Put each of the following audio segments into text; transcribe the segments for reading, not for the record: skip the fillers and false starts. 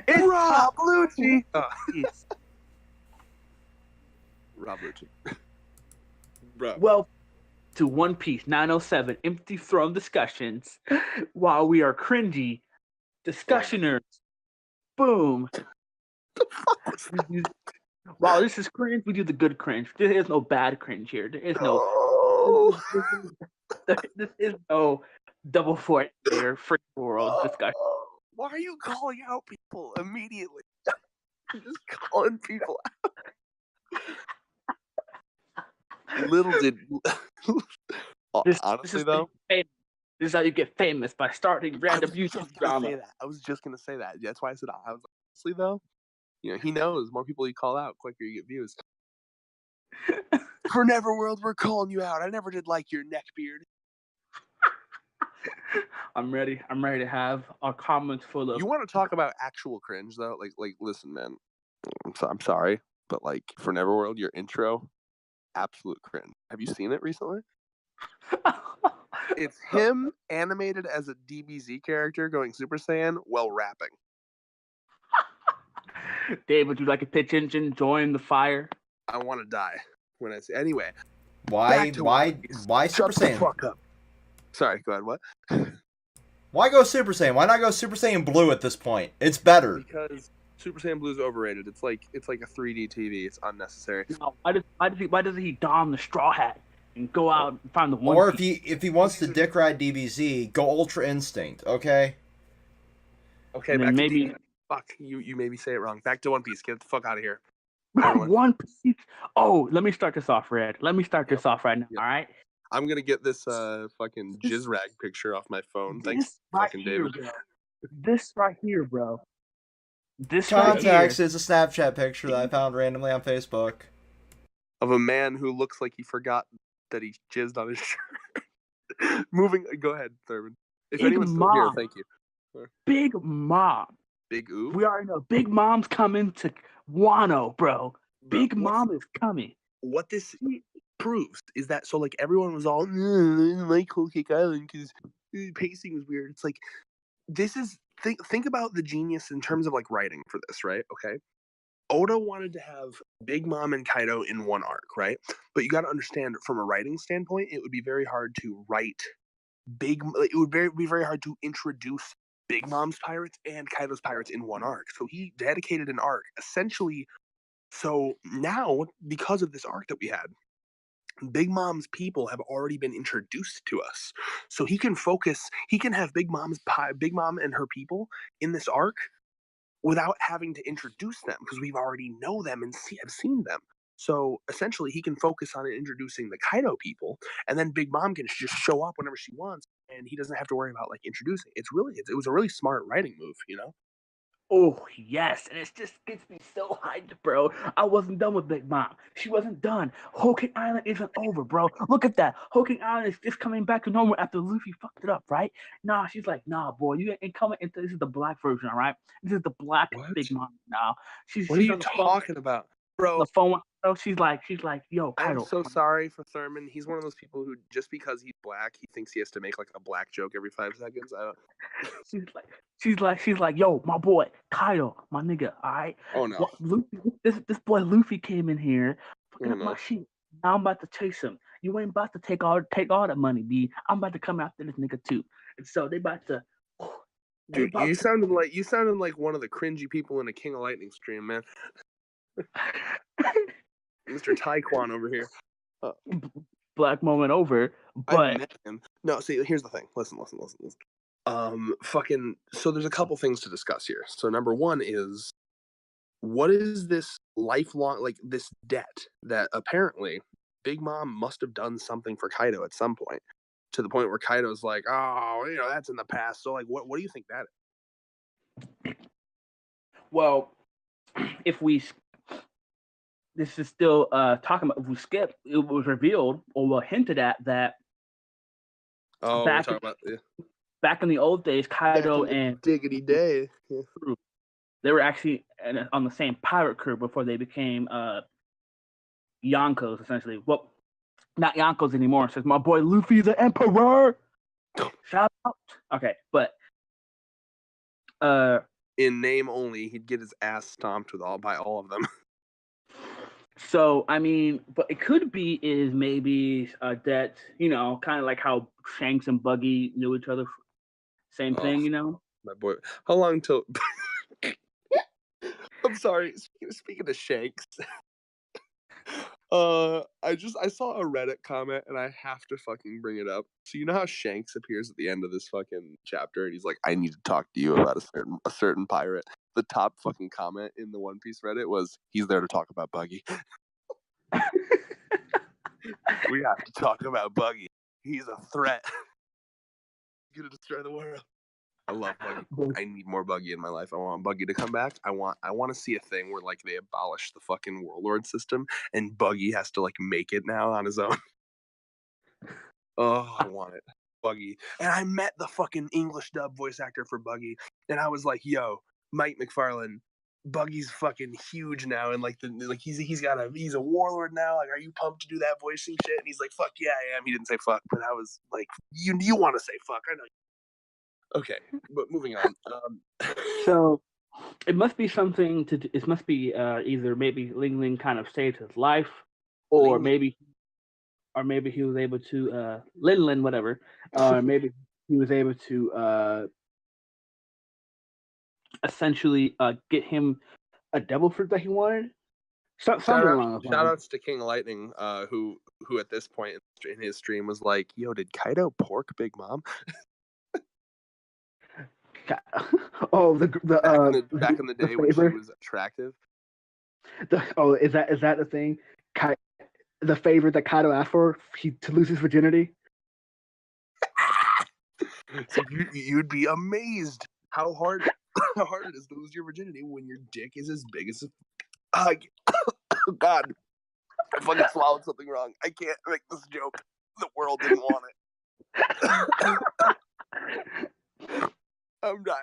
It's Rob Lucci. Piece. Rob Lucci. Bro. Well, to One Piece 907 Empty Throne Discussions, while we are cringy discussioners. Boom. While this is cringe, we do the good cringe. There is no bad cringe here. There is no. This is no double fort here. Free world discussion. Why are you calling out people immediately? You're just calling people out. Little did. Honestly, though. This is how you get famous, by starting random YouTube drama. I was just gonna say that. That's why I said I was honestly though. You know, he knows more people you call out, quicker you get views. For Neverworld, we're calling you out. I never did like your neck beard. I'm ready. I'm ready to have our comments full of. You want to talk about actual cringe though? Like, listen, man. I'm sorry, but like for Neverworld, your intro, absolute cringe. Have you seen it recently? It's him animated as a DBZ character going Super Saiyan while rapping. Dave, would you like a pitch engine? Join the fire. I want to die when I say. Anyway, why Super Saiyan? Fuck up. Sorry, go ahead. What? Why go Super Saiyan? Why not go Super Saiyan Blue at this point? It's better. Because Super Saiyan Blue is overrated. It's like a 3D TV. It's unnecessary. No, why does he don the straw hat and go out and find the one? Or if he wants to dick ride DBZ, go Ultra Instinct. Okay. Okay, back maybe. Fuck you made me say it wrong. Back to One Piece. Get the fuck out of here. One Piece. Oh, let me start this off, Red. Let me start this off right now. Yep. All right. I'm gonna get this fucking jizz rag picture off my phone. Thanks, fucking David. Bro. This right here, bro. This Context right here is a Snapchat picture that I found randomly on Facebook of a man who looks like he forgot that he jizzed on his shirt. Moving. Go ahead, Thurman. If anyone's still here, thank you. Big Mom. Big Ooh? We already know Big Mom's coming to Wano, bro. Big Mom is coming. What this proves is that, so like everyone was all, I didn't like Whole Cake Island because pacing was weird. It's like, this is, think about the genius in terms of like writing for this, right? Okay. Oda wanted to have Big Mom and Kaido in one arc, right? But you got to understand, from a writing standpoint, it would be very hard to write it would be very hard to introduce Big Mom's pirates and Kaido's pirates in one arc. So he dedicated an arc essentially. So now, because of this arc that we had, Big Mom's people have already been introduced to us. So he can have Big Mom and her people in this arc without having to introduce them, because we've already know them and have seen them. So essentially, he can focus on introducing the Kaido people, and then Big Mom can just show up whenever she wants, and he doesn't have to worry about like introducing. It was a really smart writing move, you know. Oh yes, and it just gets me so hyped, bro. I wasn't done with Big Mom. She wasn't done. Whole Cake Island isn't over, bro. Look at that. Whole Cake Island is just coming back to normal after Luffy fucked it up, right? Nah, she's like, nah, boy, you ain't coming into this is the black version, all right? This is the black Big Mom now. What are you talking about? Bro, the phone. She's like, yo, Kaido. I'm so sorry for Thurman. He's one of those people who, just because he's black, he thinks he has to make like a black joke every 5 seconds. She's like, yo, my boy, Kaido, my nigga, all right? Oh no. This boy Luffy came in here, fucking up my shit. Now I'm about to chase him. You ain't about to take all the money, B. I'm about to come after this nigga too. And so they about to. Dude, you sounded like one of the cringy people in a King of Lightning stream, man. Mr. Taekwon over here. Black moment over, but I met him. No, see, here's the thing. Listen. So there's a couple things to discuss here. So number one is, what is this lifelong, like this debt that apparently Big Mom must have done something for Kaido at some point, to the point where Kaido's like, oh, that's in the past. So like, what do you think that is? Well, this is still talking about, if we skip, it was revealed or hinted at that back in the old days, Kaido and Diggity Day, they were actually on the same pirate crew before they became Yonkos, essentially. Well, not Yonkos anymore. It says, my boy Luffy the Emperor. Shout out. Okay, but in name only, he'd get his ass stomped by all of them. So I mean, but it could be is maybe that kind of like how Shanks and Buggy knew each other. Same Oh, thing, my boy. How long till? I'm sorry. Speaking of Shanks, I saw a Reddit comment and I have to fucking bring it up. So you know how Shanks appears at the end of this fucking chapter and he's like, "I need to talk to you about a certain pirate." The top fucking comment in the One Piece Reddit was, "He's there to talk about Buggy." We have to talk about Buggy. He's a threat. He's gonna destroy the world. I love Buggy. I need more Buggy in my life. I want Buggy to come back. I want to see a thing where like they abolish the fucking warlord system and Buggy has to like make it now on his own. Oh, I want it. Buggy. And I met the fucking English dub voice actor for Buggy and I was like, "Yo, Mike McFarlane, Buggy's fucking huge now and like he's a warlord now. Like, are you pumped to do that voicing shit?" And he's like, "Fuck yeah, I am." He didn't say fuck, but I was like, you want to say fuck. I know. Okay, but moving on. So it must be something to. It must be either maybe Ling Ling kind of saved his life, or maybe he was able to Lin Lin whatever, maybe he was able to essentially get him a devil fruit that he wanted. Something along those lines. Shout outs to King Lightning, who at this point in his stream was like, "Yo, did Kaido pork Big Mom?" Oh, back in the day when she was attractive. Is that the thing? The favor that Kaido asked for to lose his virginity. So you'd be amazed how hard it is to lose your virginity when your dick is as big as a. God, I fucking swallowed something wrong. I can't make this joke. The world didn't want it. I'm dying.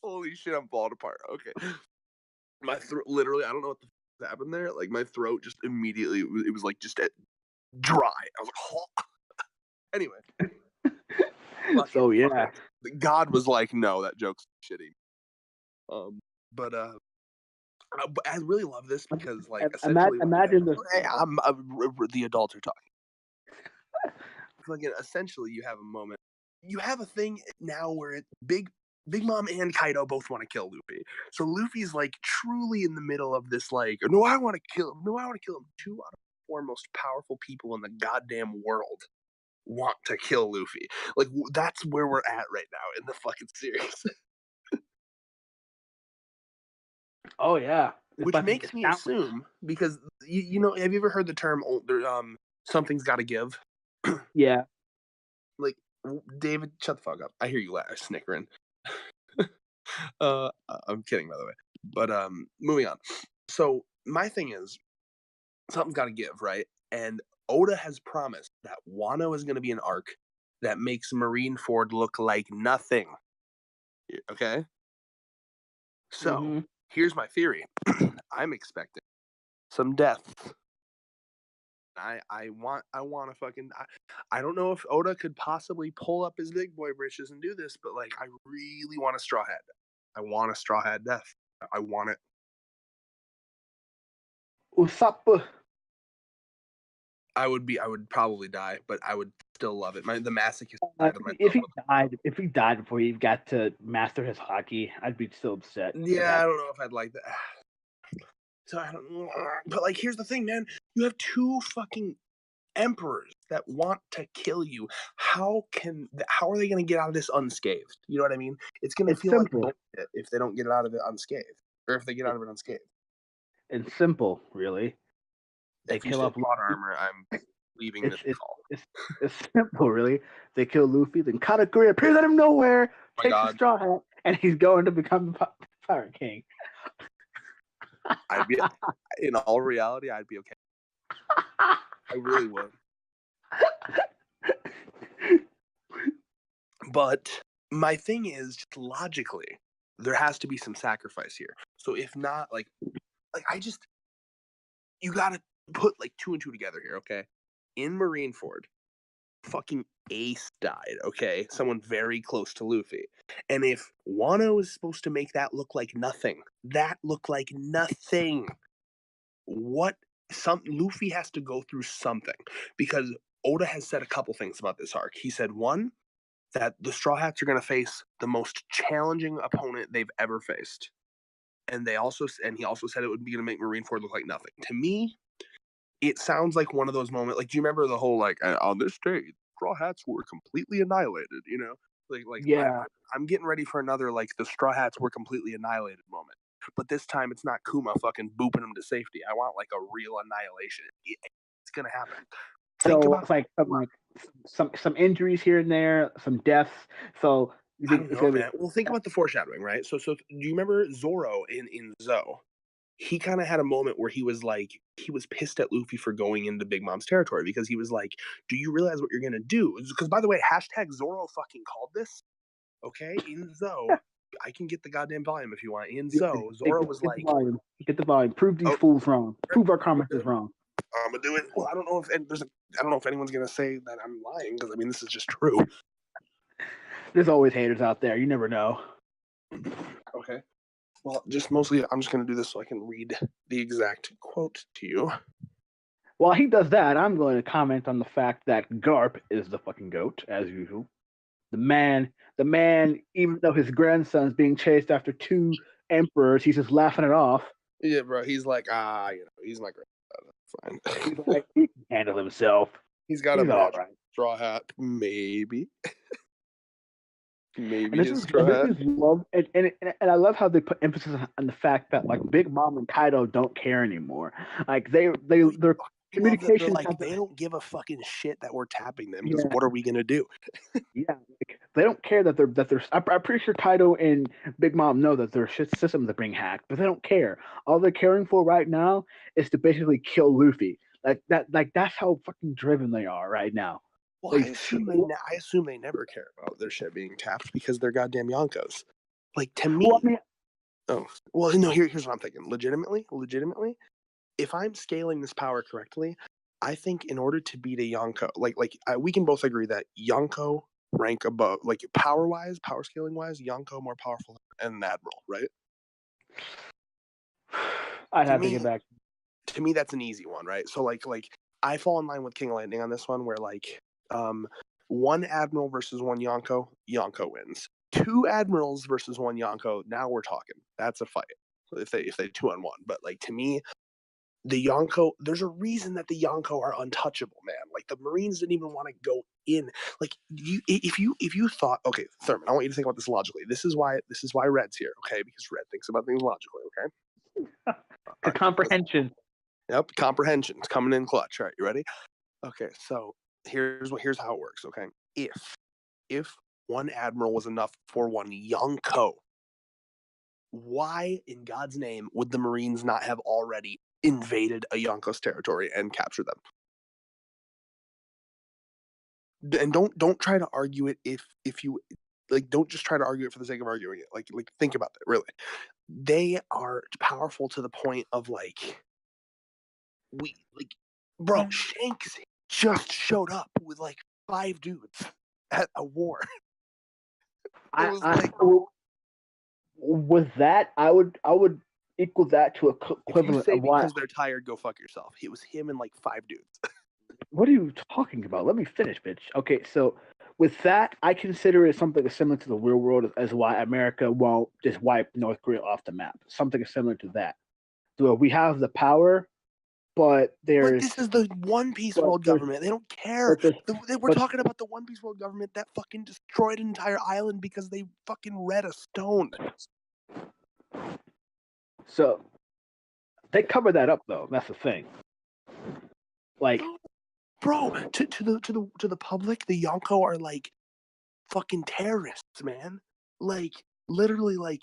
Holy shit, I'm falling apart. Okay. My throat, literally, I don't know what the happened there. Like, my throat just immediately, it was like just dry. I was like, oh. Anyway. So, yeah. God was like, no, that joke's shitty. But I really love this because, like, essentially, imagine this. The adults are talking. Like, essentially, you have a moment. You have a thing now where Big Mom and Kaido both want to kill Luffy. So Luffy's like truly in the middle of this, like, no, I want to kill him. No, I want to kill him. 2 out of 4 most powerful people in the goddamn world want to kill Luffy. Like, that's where we're at right now in the fucking series. Oh yeah. Which makes me assume, because you know, have you ever heard the term something's got to give? Yeah. Like, David, shut the fuck up. I hear you snickering. I'm kidding, by the way. But moving on. So my thing is, something's got to give, right? And Oda has promised that Wano is going to be an arc that makes Marineford look like nothing. Okay? So here's my theory. I'm expecting some deaths. I want to fucking. I don't know if Oda could possibly pull up his big boy britches and do this, but like, I really want a Straw Hat. I want a Straw Hat death. I want it. Usopp. I would probably die, but I would still love it. The masochist. If he died before he got to master his hockey, I'd be so upset. Yeah, I don't know if I'd like that. So I don't know. But like, here's the thing, man. You have 2 fucking emperors that want to kill you. How are they going to get out of this unscathed? You know what I mean? It's going to feel simple. Like bullshit if they don't get out of it unscathed, or if they get out of it unscathed. It's simple, really. They kill up plot armor. I'm leaving this call. It's simple, really. They kill Luffy, then Katakuri appears out of nowhere, takes the Straw Hat, and he's going to become the Pirate King. I'd be, in all reality, I'd be okay. I really would. But my thing is, just logically, there has to be some sacrifice here. So if not, like you gotta put like 2 and 2 together here, okay? In Marineford, fucking ace died, okay? Someone very close to Luffy. And if Wano is supposed to make that look like nothing, Luffy has to go through something. Because Oda has said a couple things about this arc. He said, one, that the Straw Hats are going to face the most challenging opponent they've ever faced. And he also said it would be going to make Marineford look like nothing. To me, it sounds like one of those moments. Like, do you remember the whole like on this day, Straw Hats were completely annihilated? You know, Yeah. I'm getting ready for another like the Straw Hats were completely annihilated moment. But this time, it's not Kuma fucking booping them to safety. I want like a real annihilation. It's gonna happen. So it's like some injuries here and there, some deaths. So you I think don't know, man. Well, think about the foreshadowing, right? So do you remember Zoro in Zou? He kind of had a moment where he was pissed at Luffy for going into Big Mom's territory because he was like, "Do you realize what you're gonna do?" Because by the way, hashtag Zoro fucking called this. Okay, in Zou, I can get the goddamn volume if you want. In Zou, Zoro was like, "Get the volume. Prove these fools wrong. Prove our comments is wrong." I'm gonna do it. Well, I don't know if anyone's gonna say that I'm lying because I mean this is just true. There's always haters out there. You never know. Okay. Well, I'm just going to do this so I can read the exact quote to you. While he does that, I'm going to comment on the fact that Garp is the fucking goat, as usual. The man, even though his grandson's being chased after 2 emperors, he's just laughing it off. Yeah, bro. He's like, he's my grandson. Fine. He's like, he can handle himself. He's got a right. Straw Hat, maybe. Maybe his Straw Hat. And I love how they put emphasis on the fact that like Big Mom and Kaido don't care anymore. Like their communication, like they don't give a fucking shit that we're tapping them because what are we gonna do? Yeah, like, they don't care that they're. I'm pretty sure Kaido and Big Mom know that their systems are being hacked, but they don't care. All they're caring for right now is to basically kill Luffy. Like that's how fucking driven they are right now. Well, I assume they never care about their shit being tapped because they're goddamn Yonkos. Like to me. No. Here's what I'm thinking. Legitimately, if I'm scaling this power correctly, I think in order to beat a Yonko, we can both agree that Yonko rank above, like power scaling wise, Yonko more powerful than an admiral, right? I'd have to get back. To me, that's an easy one, right? So like I fall in line with King of Lightning on this one, where like one admiral versus one Yonko wins. 2 admirals versus 1 Yonko, now we're talking. That's a fight. If they 2-on-1, but like to me, the Yonko, there's a reason that the Yonko are untouchable, man. Like the Marines didn't even want to go in. Like if you thought, okay, Thurman, I want you to think about this logically. This is why Red's here, okay? Because Red thinks about things logically, okay? The comprehension. Yep, comprehension's coming in clutch. All right, you ready? Okay, so here's how it works, okay? If 1 admiral was enough for 1 Yonko, why in God's name would the Marines not have already invaded a Yonko's territory and captured them? And don't try to argue it if you like. Don't just try to argue it for the sake of arguing it. Like think about that. Really, they are powerful to the point of bro. Shanks just showed up with like 5 dudes at a war. With that, I would equal that to equivalent if you say of why. Because they're tired, go fuck yourself. It was him and like 5 dudes. What are you talking about? Let me finish, bitch. Okay, so with that, I consider it something similar to the real world as why America won't just wipe North Korea off the map. Something similar to that. So we have the power, but this is the One Piece world government. They don't care. We're talking about the One Piece world government that fucking destroyed an entire island because they fucking read a stone. So they cover that up, though. That's the thing. Like, bro, to the public, the Yonko are like fucking terrorists, man. Like literally, like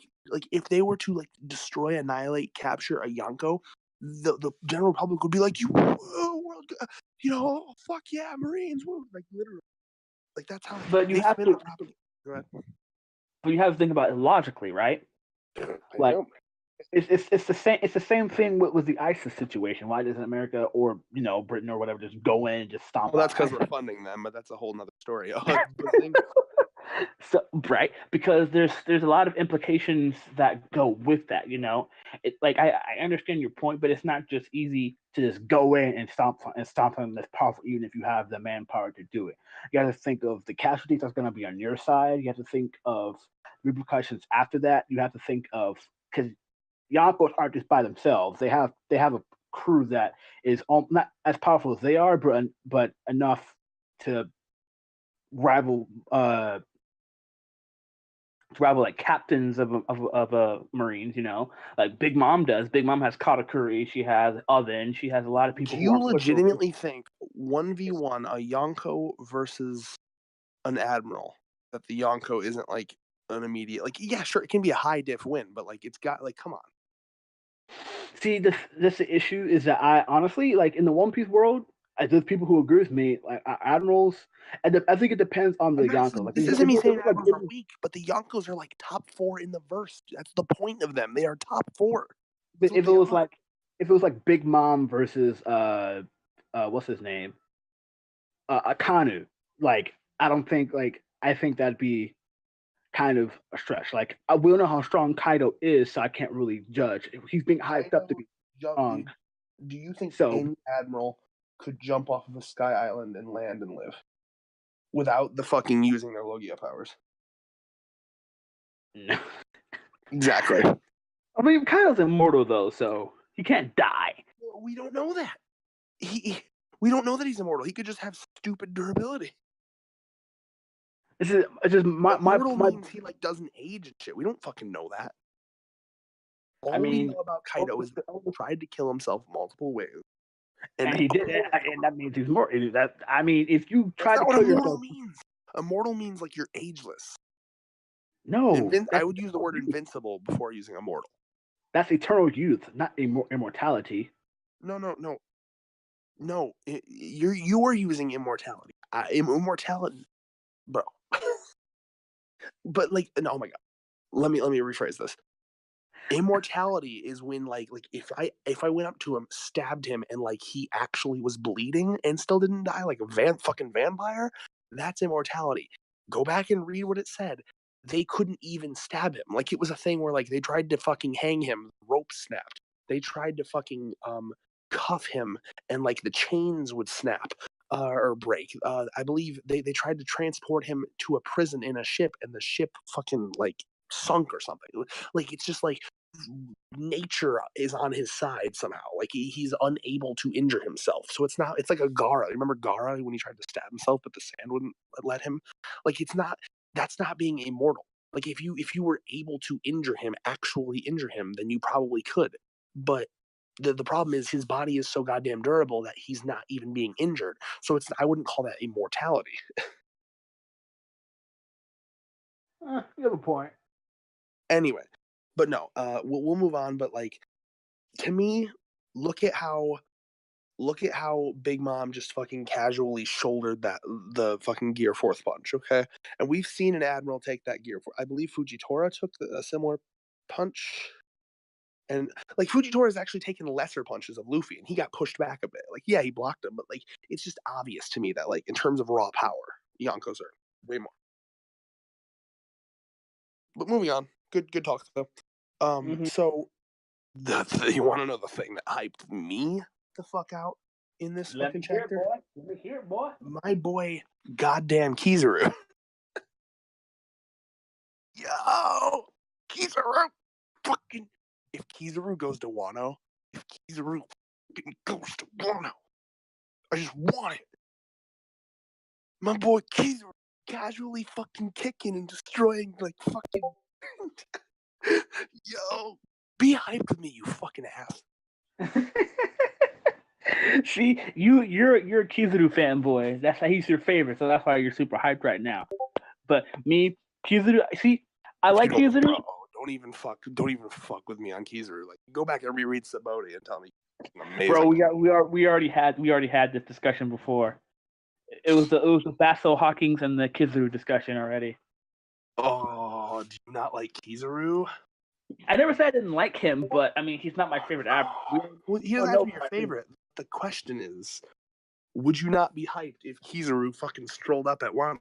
if they were to like destroy, annihilate, capture a Yonko, the general public would be like, fuck yeah, Marines, woo. Like literally, like that's how. But you have to. Go ahead. But you have to think about it logically, right? Like, It's the same thing with the ISIS situation. Why doesn't America or Britain or whatever just go in and just stomp Well, that's out because ISIS? we're funding them, but that's a whole nother story. So right, because there's a lot of implications that go with that. It like I understand your point, but it's not just easy to just go in and stomp on this powerful, even if you have the manpower to do it. You got to think of the casualties that's going to be on your side. You have to think of repercussions after that. You have to think of, because Yonkos aren't just by themselves. They have a crew that is not as powerful as they are, but enough to rival like captains of Marines. Like Big Mom does. Big Mom has Katakuri. She has Oven. She has a lot of people Do who you are legitimately think 1v1 a Yonko versus an Admiral that the Yonko isn't like an immediate, like, yeah, sure, it can be a high diff win, but like it's got, like, come on. See, this the issue is that I honestly, like, in the One Piece world, there's people who agree with me. Like admirals, and I think it depends on the Yonko. Like This if isn't me it saying was like Admirals are weak, but the Yonkos are like top 4 in the verse. That's the point of them. They are top 4. if it was like Big Mom versus what's his name, Akanu. Like I don't think I think that'd be kind of a stretch. Like we don't know how strong Kaido is, so I can't really judge. He's being hyped up to be strong. Do you think So any Admiral could jump off of a sky island and land and live without the fucking using their Logia powers? no. Exactly. I mean, Kaido's immortal though, so he can't die. We don't know that. We don't know that he's immortal. He could just have stupid durability. It's just my means he like doesn't age and shit. We don't fucking know that. All we know about Kaido is that he tried to kill himself multiple ways. And he did it, and that means he's more. That I mean, if you try to kill yourself, means. Immortal means like you're ageless. No, I would use the word invincible before using immortal. That's eternal youth, not immortality. No. You are using immortality. Immortality, bro. But like, no, oh my god. Let me rephrase this. Immortality is when like if I went up to him, stabbed him, and like he actually was bleeding and still didn't die, like a fucking vampire, that's immortality. Go back and read what it said. They couldn't even stab him. Like it was a thing where like they tried to fucking hang him, the rope snapped. They tried to fucking cuff him, and like the chains would snap or break. I believe they tried to transport him to a prison in a ship, and the ship fucking like sunk or something. Like it's just like nature is on his side somehow. Like he's unable to injure himself. So it's like a Gaara. Remember Gaara when he tried to stab himself but the sand wouldn't let him? Like that's not being immortal. Like if you were able to actually injure him, then you probably could. But the problem is his body is so goddamn durable that he's not even being injured. So I wouldn't call that immortality. You have a point. Anyway, but no, we'll move on. But like, to me, look at how Big Mom just fucking casually shouldered the fucking Gear Fourth punch. Okay, and we've seen an Admiral take that Gear Fourth. I believe Fujitora took a similar punch, and like Fujitora has actually taken lesser punches of Luffy, and he got pushed back a bit. Like, yeah, he blocked him, but like, it's just obvious to me that like in terms of raw power, Yonkos are way more. But moving on. Good talk though. So you want to know the thing that hyped me the fuck out in this fucking chapter? Let me hear it, boy. My boy, goddamn Kizaru. Yo, Kizaru, fucking. If Kizaru goes to Wano, I just want it. My boy Kizaru casually fucking kicking and destroying like fucking. Yo, be hyped with me, you fucking ass. See, you're a Kizaru fanboy. That's why he's your favorite, so that's why you're super hyped right now. But me, Kizaru, see, I like Kizaru. Don't even fuck with me on Kizaru. Like, go back and reread Sabaody and tell me. Amazing. Bro, we already had this discussion before. It was the Basso Hawkins and the Kizaru discussion already. Oh, do you not like Kizaru? I never said I didn't like him, but I mean, he's not my favorite actor. Well, he doesn't have to be your favorite. The question is, would you not be hyped if Kizaru fucking strolled up at Wano?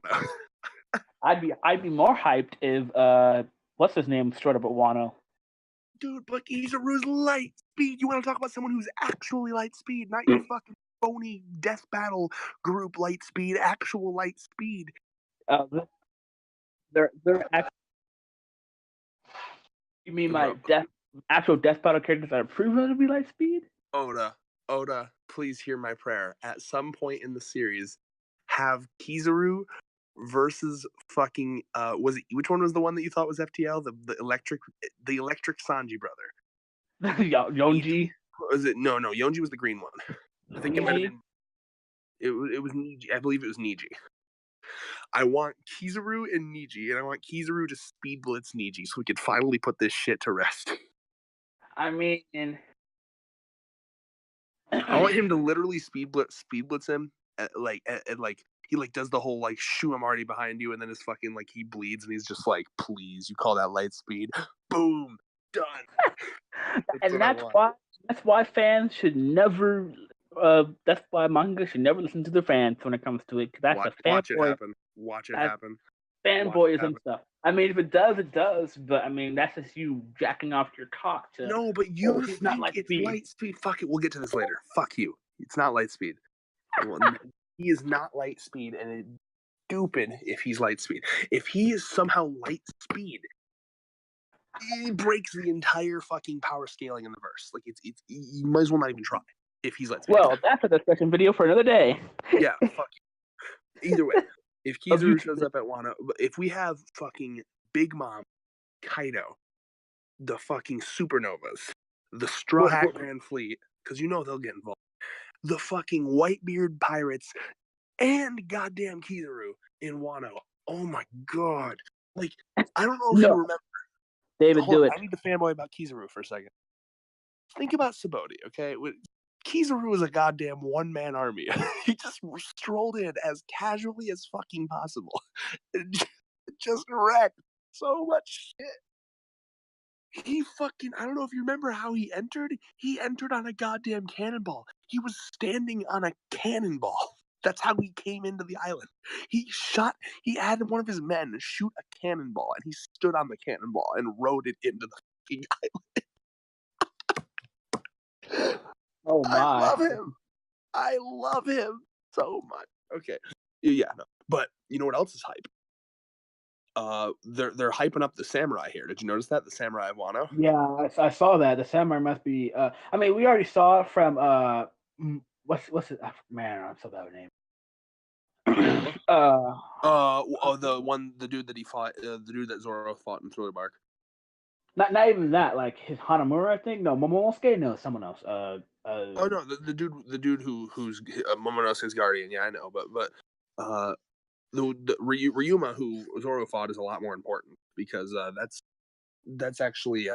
I'd be more hyped if what's his name strolled up at Wano. Dude, but Kizaru's light speed. You want to talk about someone who's actually light speed, not your fucking phony death battle group light speed, actual light speed. They're actually. You mean my actual death battle characters that are proven to be light speed? Oda, please hear my prayer. At some point in the series, have Kizaru versus fucking which one was the one that you thought was FTL? The electric Sanji brother. Yonji. Was it? No, Yonji was the green one. I think it might have been. It was Niji. I believe it was Niji. I want Kizaru and Niji, and I want Kizaru to speed blitz Niji so we could finally put this shit to rest. I mean, I want him to literally speed blitz him, like he like does the whole like shoo, I'm already behind you, and then his fucking like he bleeds and he's just like, please, you call that light speed? Boom, done. And that's why fans should never. That's why manga should never listen to the fans when it comes to it. Cause that's watch it happen. Watch it happen. Fanboyism stuff. I mean, if it does, it does. But I mean, that's just you jacking off your cock to. No, but you think not light it's speed. Light speed. Fuck it. We'll get to this later. Fuck you. It's not light speed. He is not light speed, and it's stupid if he's light speed. If he is somehow light speed, he breaks the entire fucking power scaling in the verse. Like it's you might as well not even try if he's light speed. Well, that's a discussion video for another day. Yeah, fuck you. Either way, if Kizaru shows up at Wano, if we have fucking Big Mom, Kaido, the fucking Supernovas, the Straw Hat Grand Fleet, because you know they'll get involved, the fucking Whitebeard Pirates, and goddamn Kizaru in Wano. Oh my god. Like, I don't know if you remember. David, do it. I need to fanboy about Kizaru for a second. Think about Sabaody, okay? Kizaru was a goddamn one-man army. He just strolled in as casually as fucking possible. And just wrecked so much shit. He fucking, I don't know if you remember how he entered. He entered on a goddamn cannonball. He was standing on a cannonball. That's how he came into the island. He had one of his men shoot a cannonball, and he stood on the cannonball and rode it into the fucking island. Oh my! I love him so much. Okay, yeah, no. But you know what else is hype? They're hyping up the samurai here. Did you notice that? The samurai of Wano? Yeah, I saw that. The samurai must be. I mean, we already saw from what's it? Man, I'm so bad with names. The dude that he fought, the dude that Zoro fought in Thriller Bark. Not even that. Like his Hanamura, I think. No, Momonosuke. No, someone else. Oh no, the dude who's Momonosuke's guardian. Yeah, I know, but the Ryuma who Zoro fought is a lot more important because that's actually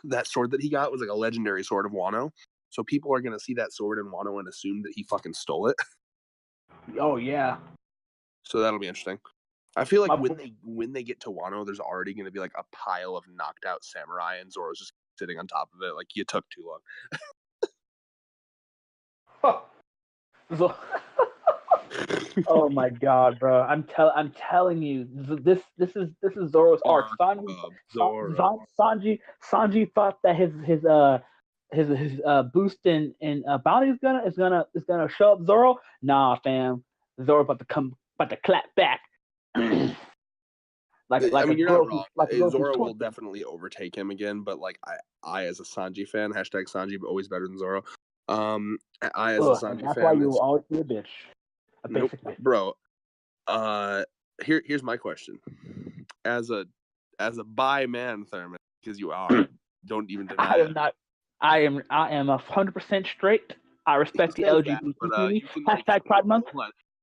that sword that he got was like a legendary sword of Wano. So people are gonna see that sword in Wano and assume that he fucking stole it. Oh yeah. So that'll be interesting. I feel like when they get to Wano, there's already gonna be like a pile of knocked out samurai, and Zoro's just sitting on top of it. Like you took too long. Oh my god, bro! I'm telling you, this is Zoro's arc. Sanji thought that his boost in bounty is gonna show up Zoro. Nah, fam, Zoro about to clap back. I mean, you're not wrong. Zoro will definitely overtake him again, but like I as a Sanji fan, hashtag Sanji, but always better than Zoro. I as a Sanji that's fan. why you will always be a bitch. Nope, bro. Here's my question. As a bi man, Thurman, because you are, don't even deny I am not. I am 100% straight. I respect the LGBT community. Hashtag Pride Month.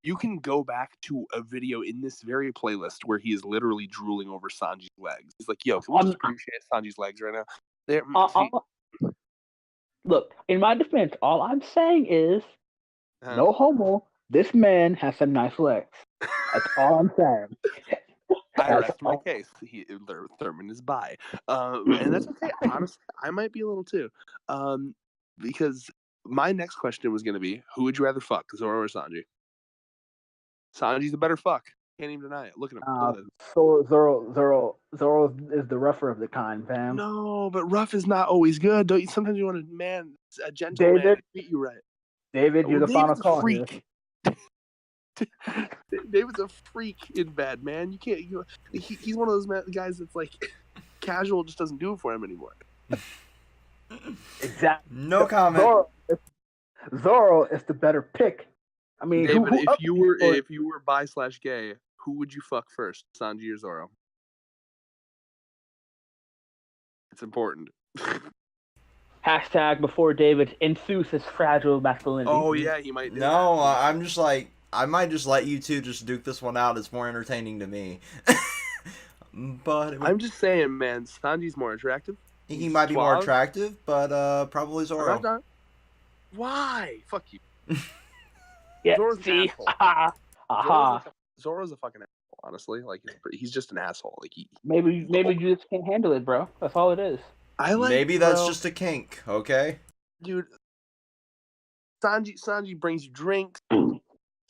You can go back to a video in this very playlist where he is literally drooling over Sanji's legs. He's like, "Yo, can we just appreciate Sanji's legs right now?" Look, in my defense, all I'm saying is, no homo. This man has some nice legs. That's all I'm saying. I rest my case. Thurman is bi, and that's okay. Honestly, I might be a little too, because my next question was going to be, who would you rather fuck, Zoro or Sanji? Sanji's the better fuck. Can't even deny it. Look at him. Look at him. Zoro is the rougher of the kind, fam. No, but rough is not always good. Don't you? Sometimes you want a gentleman to treat you right. David, you're the final call here. David's a freak in bed, man. You can't. He's one of those guys that's like casual just doesn't do it for him anymore. Exactly. No comment. Zoro is the better pick. I mean, David, if you were bi/gay, who would you fuck first, Sanji or Zoro? It's important. Hashtag before David enthuse his fragile masculinity. Oh yeah, he might. No, I'm just like, I might just let you two just duke this one out. It's more entertaining to me. But I'm just saying, man, Sanji's more attractive. He might be more attractive, but probably Zoro. Why? Fuck you. Yeah, Zoro's see? Zoro's a fucking asshole, honestly. Like, he's just an asshole. Like, maybe you just can't handle it, bro. That's all it is. Maybe that's just a kink, okay? Dude, Sanji brings you drinks.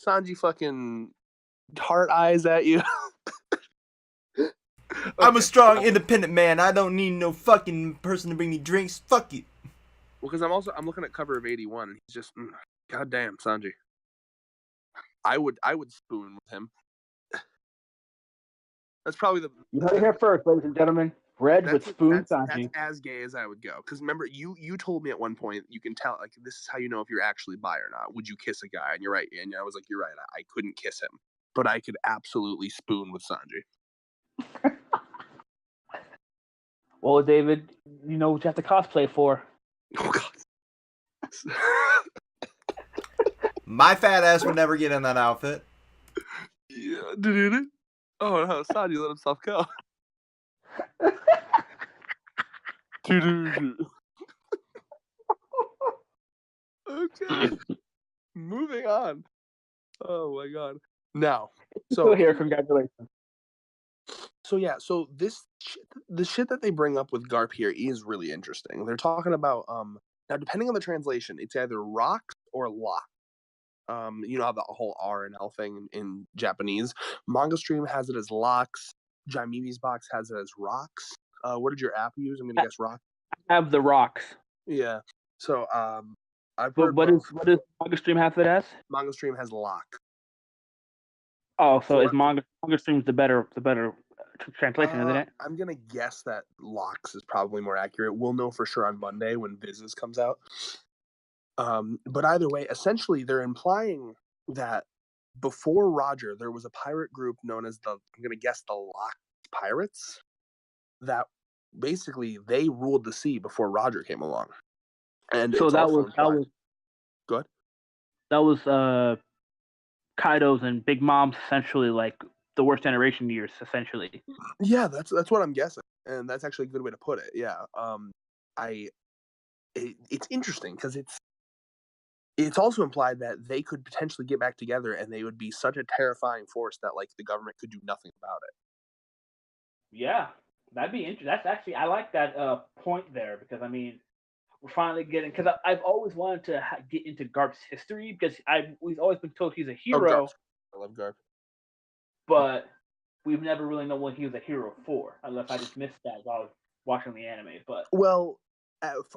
Sanji fucking heart eyes at you. Okay. I'm a strong, independent man. I don't need no fucking person to bring me drinks. Fuck you. Well, because I'm looking at cover of 81, and he's just, goddamn, Sanji. I would spoon with him. That's probably the. You heard it here first, ladies and gentlemen. Red would spoon Sanji. That's as gay as I would go. Because remember, you told me at one point, you can tell, like, this is how you know if you're actually bi or not. Would you kiss a guy? And you're right. And I was like, you're right. I couldn't kiss him, but I could absolutely spoon with Sanji. Well, David, you know what you have to cosplay for. Oh God. My fat ass would never get in that outfit. Yeah, dude. Oh no, Sanji let himself go. Okay. Moving on. Oh my God. Now, so here, congratulations. So yeah, so the shit that they bring up with Garp here is really interesting. They're talking about now depending on the translation, it's either rocks or lock. You know how the whole R and L thing in Japanese. Manga Stream has it as locks. Jaimimi's box has it as rocks. What did your app use? I'm gonna guess rock. I have the rocks. Yeah. So I've But heard what does Manga Stream have it as? Manga Stream has lock. Oh, so is Manga Stream's the better translation, isn't it? I'm gonna guess that locks is probably more accurate. We'll know for sure on Monday when Vizes comes out. But either way, essentially they're implying that before Roger, there was a pirate group known as the Lock Pirates that basically they ruled the sea before Roger came along. And so that was good. That was Kaido's and Big Mom's essentially like the worst generation years, essentially. Yeah, that's what I'm guessing, and that's actually a good way to put it. Yeah, it's interesting because it's also implied that they could potentially get back together, and they would be such a terrifying force that like the government could do nothing about it. Yeah, that'd be interesting. That's actually I like that point there because I mean we're finally getting because I've always wanted to get into Garp's history because we've always been told he's a hero. I love Garp. But we've never really known what he was a hero for, unless I just missed that while I was watching the anime. But well,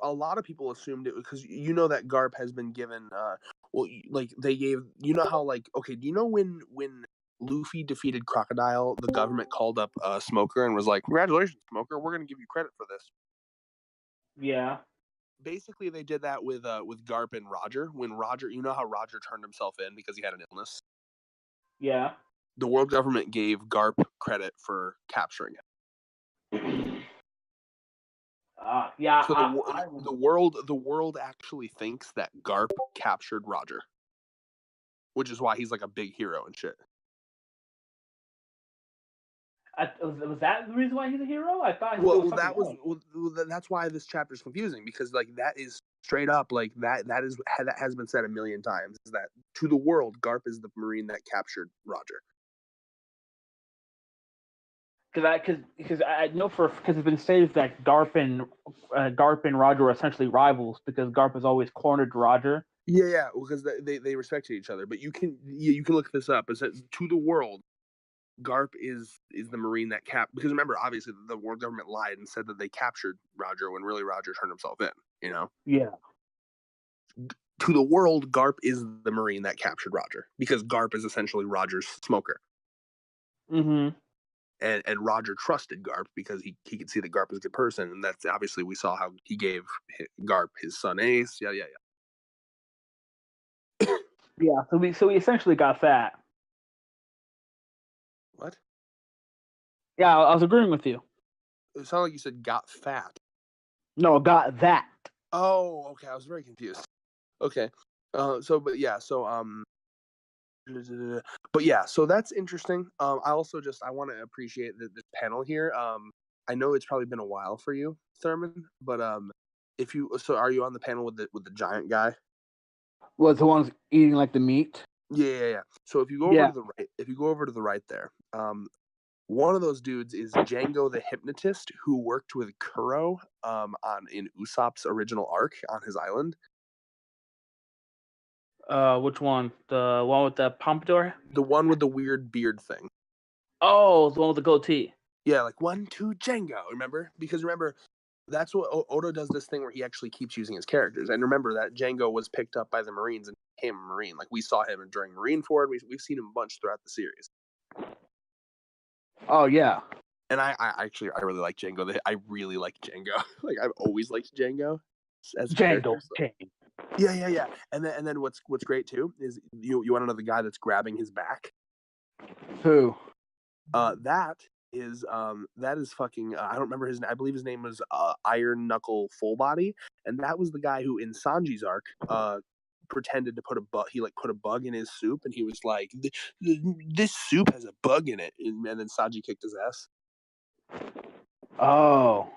a lot of people assumed it because you know that Garp has been given. Like they gave. You know how like okay. Do you know when Luffy defeated Crocodile, the government called up Smoker and was like, "Congratulations, Smoker. We're going to give you credit for this." Yeah. Basically, they did that with Garp and Roger. When Roger, you know how Roger turned himself in because he had an illness. Yeah. The world government gave Garp credit for capturing it. Yeah. So the world actually thinks that Garp captured Roger, which is why he's like a big hero and shit. Was that the reason why he's a hero? I thought. That's why this chapter is confusing because like that is straight up like that has been said a million times. Is that to the world, Garp is the Marine that captured Roger. Because I know because it's been stated that Garp and Roger are essentially rivals because Garp has always cornered Roger. Yeah, because they respected each other. But you can look this up. It says to the world, Garp is the Marine that because remember, obviously the world government lied and said that they captured Roger when really Roger turned himself in. You know. Yeah. To the world, Garp is the Marine that captured Roger because Garp is essentially Roger's smoker. Mm-hmm. And Roger trusted Garp because he could see that Garp is a good person, and that's obviously we saw how he gave Garp his son Ace. Yeah. Yeah, so we essentially got fat. What? Yeah, I was agreeing with you. It sounded like you said got fat. No, got that. Oh, okay. I was very confused. Okay. But yeah, so that's interesting. I also I want to appreciate this panel here. I know it's probably been a while for you, Thurman, but are you on the panel with the giant guy? Was the ones eating like the meat? Yeah. So if you go over to the right there, one of those dudes is Django the Hypnotist, who worked with Kuro in Usopp's original arc on his island. Which one? The one with the pompadour? The one with the weird beard thing. Oh, the one with the goatee. Yeah, like 1, 2, Django. Remember? Because remember, that's what Oda does this thing where he actually keeps using his characters. And remember that Django was picked up by the Marines and became a Marine. Like we saw him during Marineford. We've seen him a bunch throughout the series. Oh yeah. And I really like Django. I really like Django. Like I've always liked Django. As Django. Yeah. And then what's great too is you want to know the guy that's grabbing his back? Who? That is fucking I don't remember his name. I believe his name was Iron Knuckle Fullbody, and that was the guy who in Sanji's arc pretended to put a bug in his soup, and he was like, this soup has a bug in it, and then Sanji kicked his ass. Oh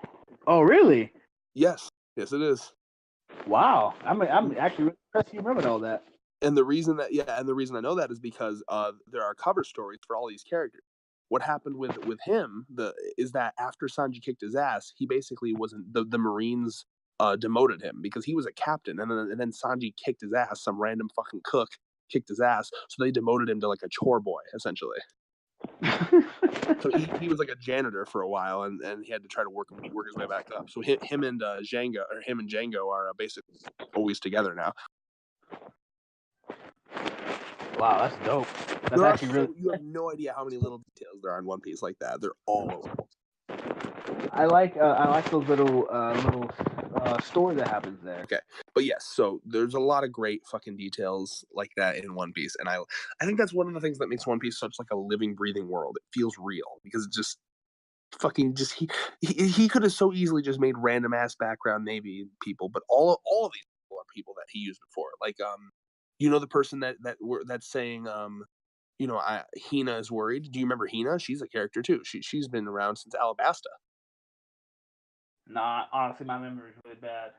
really? Yes it is. Wow, I'm actually really impressed you remembered all that. And the reason I know that is because there are cover stories for all these characters. What happened with him is that after Sanji kicked his ass, he basically wasn't the Marines demoted him because he was a captain, and then Sanji kicked his ass. Some random fucking cook kicked his ass, so they demoted him to like a chore boy essentially. So he was like a janitor for a while, and he had to try to work his way back up. So him and Django are basically always together now. Wow, that's dope. That's actually really. You have no idea how many little details there are in One Piece like that. They're all over. I like those little story that happens there. Okay, but yes, so there's a lot of great fucking details like that in One Piece, and I think that's one of the things that makes One Piece such like a living, breathing world. It feels real because it just fucking he could have so easily just made random ass background Navy people, but all of these people are people that he used before. Like the person that's saying Hina is worried. Do you remember Hina? She's a character too. She's been around since Alabasta. Nah, honestly, my memory is really bad.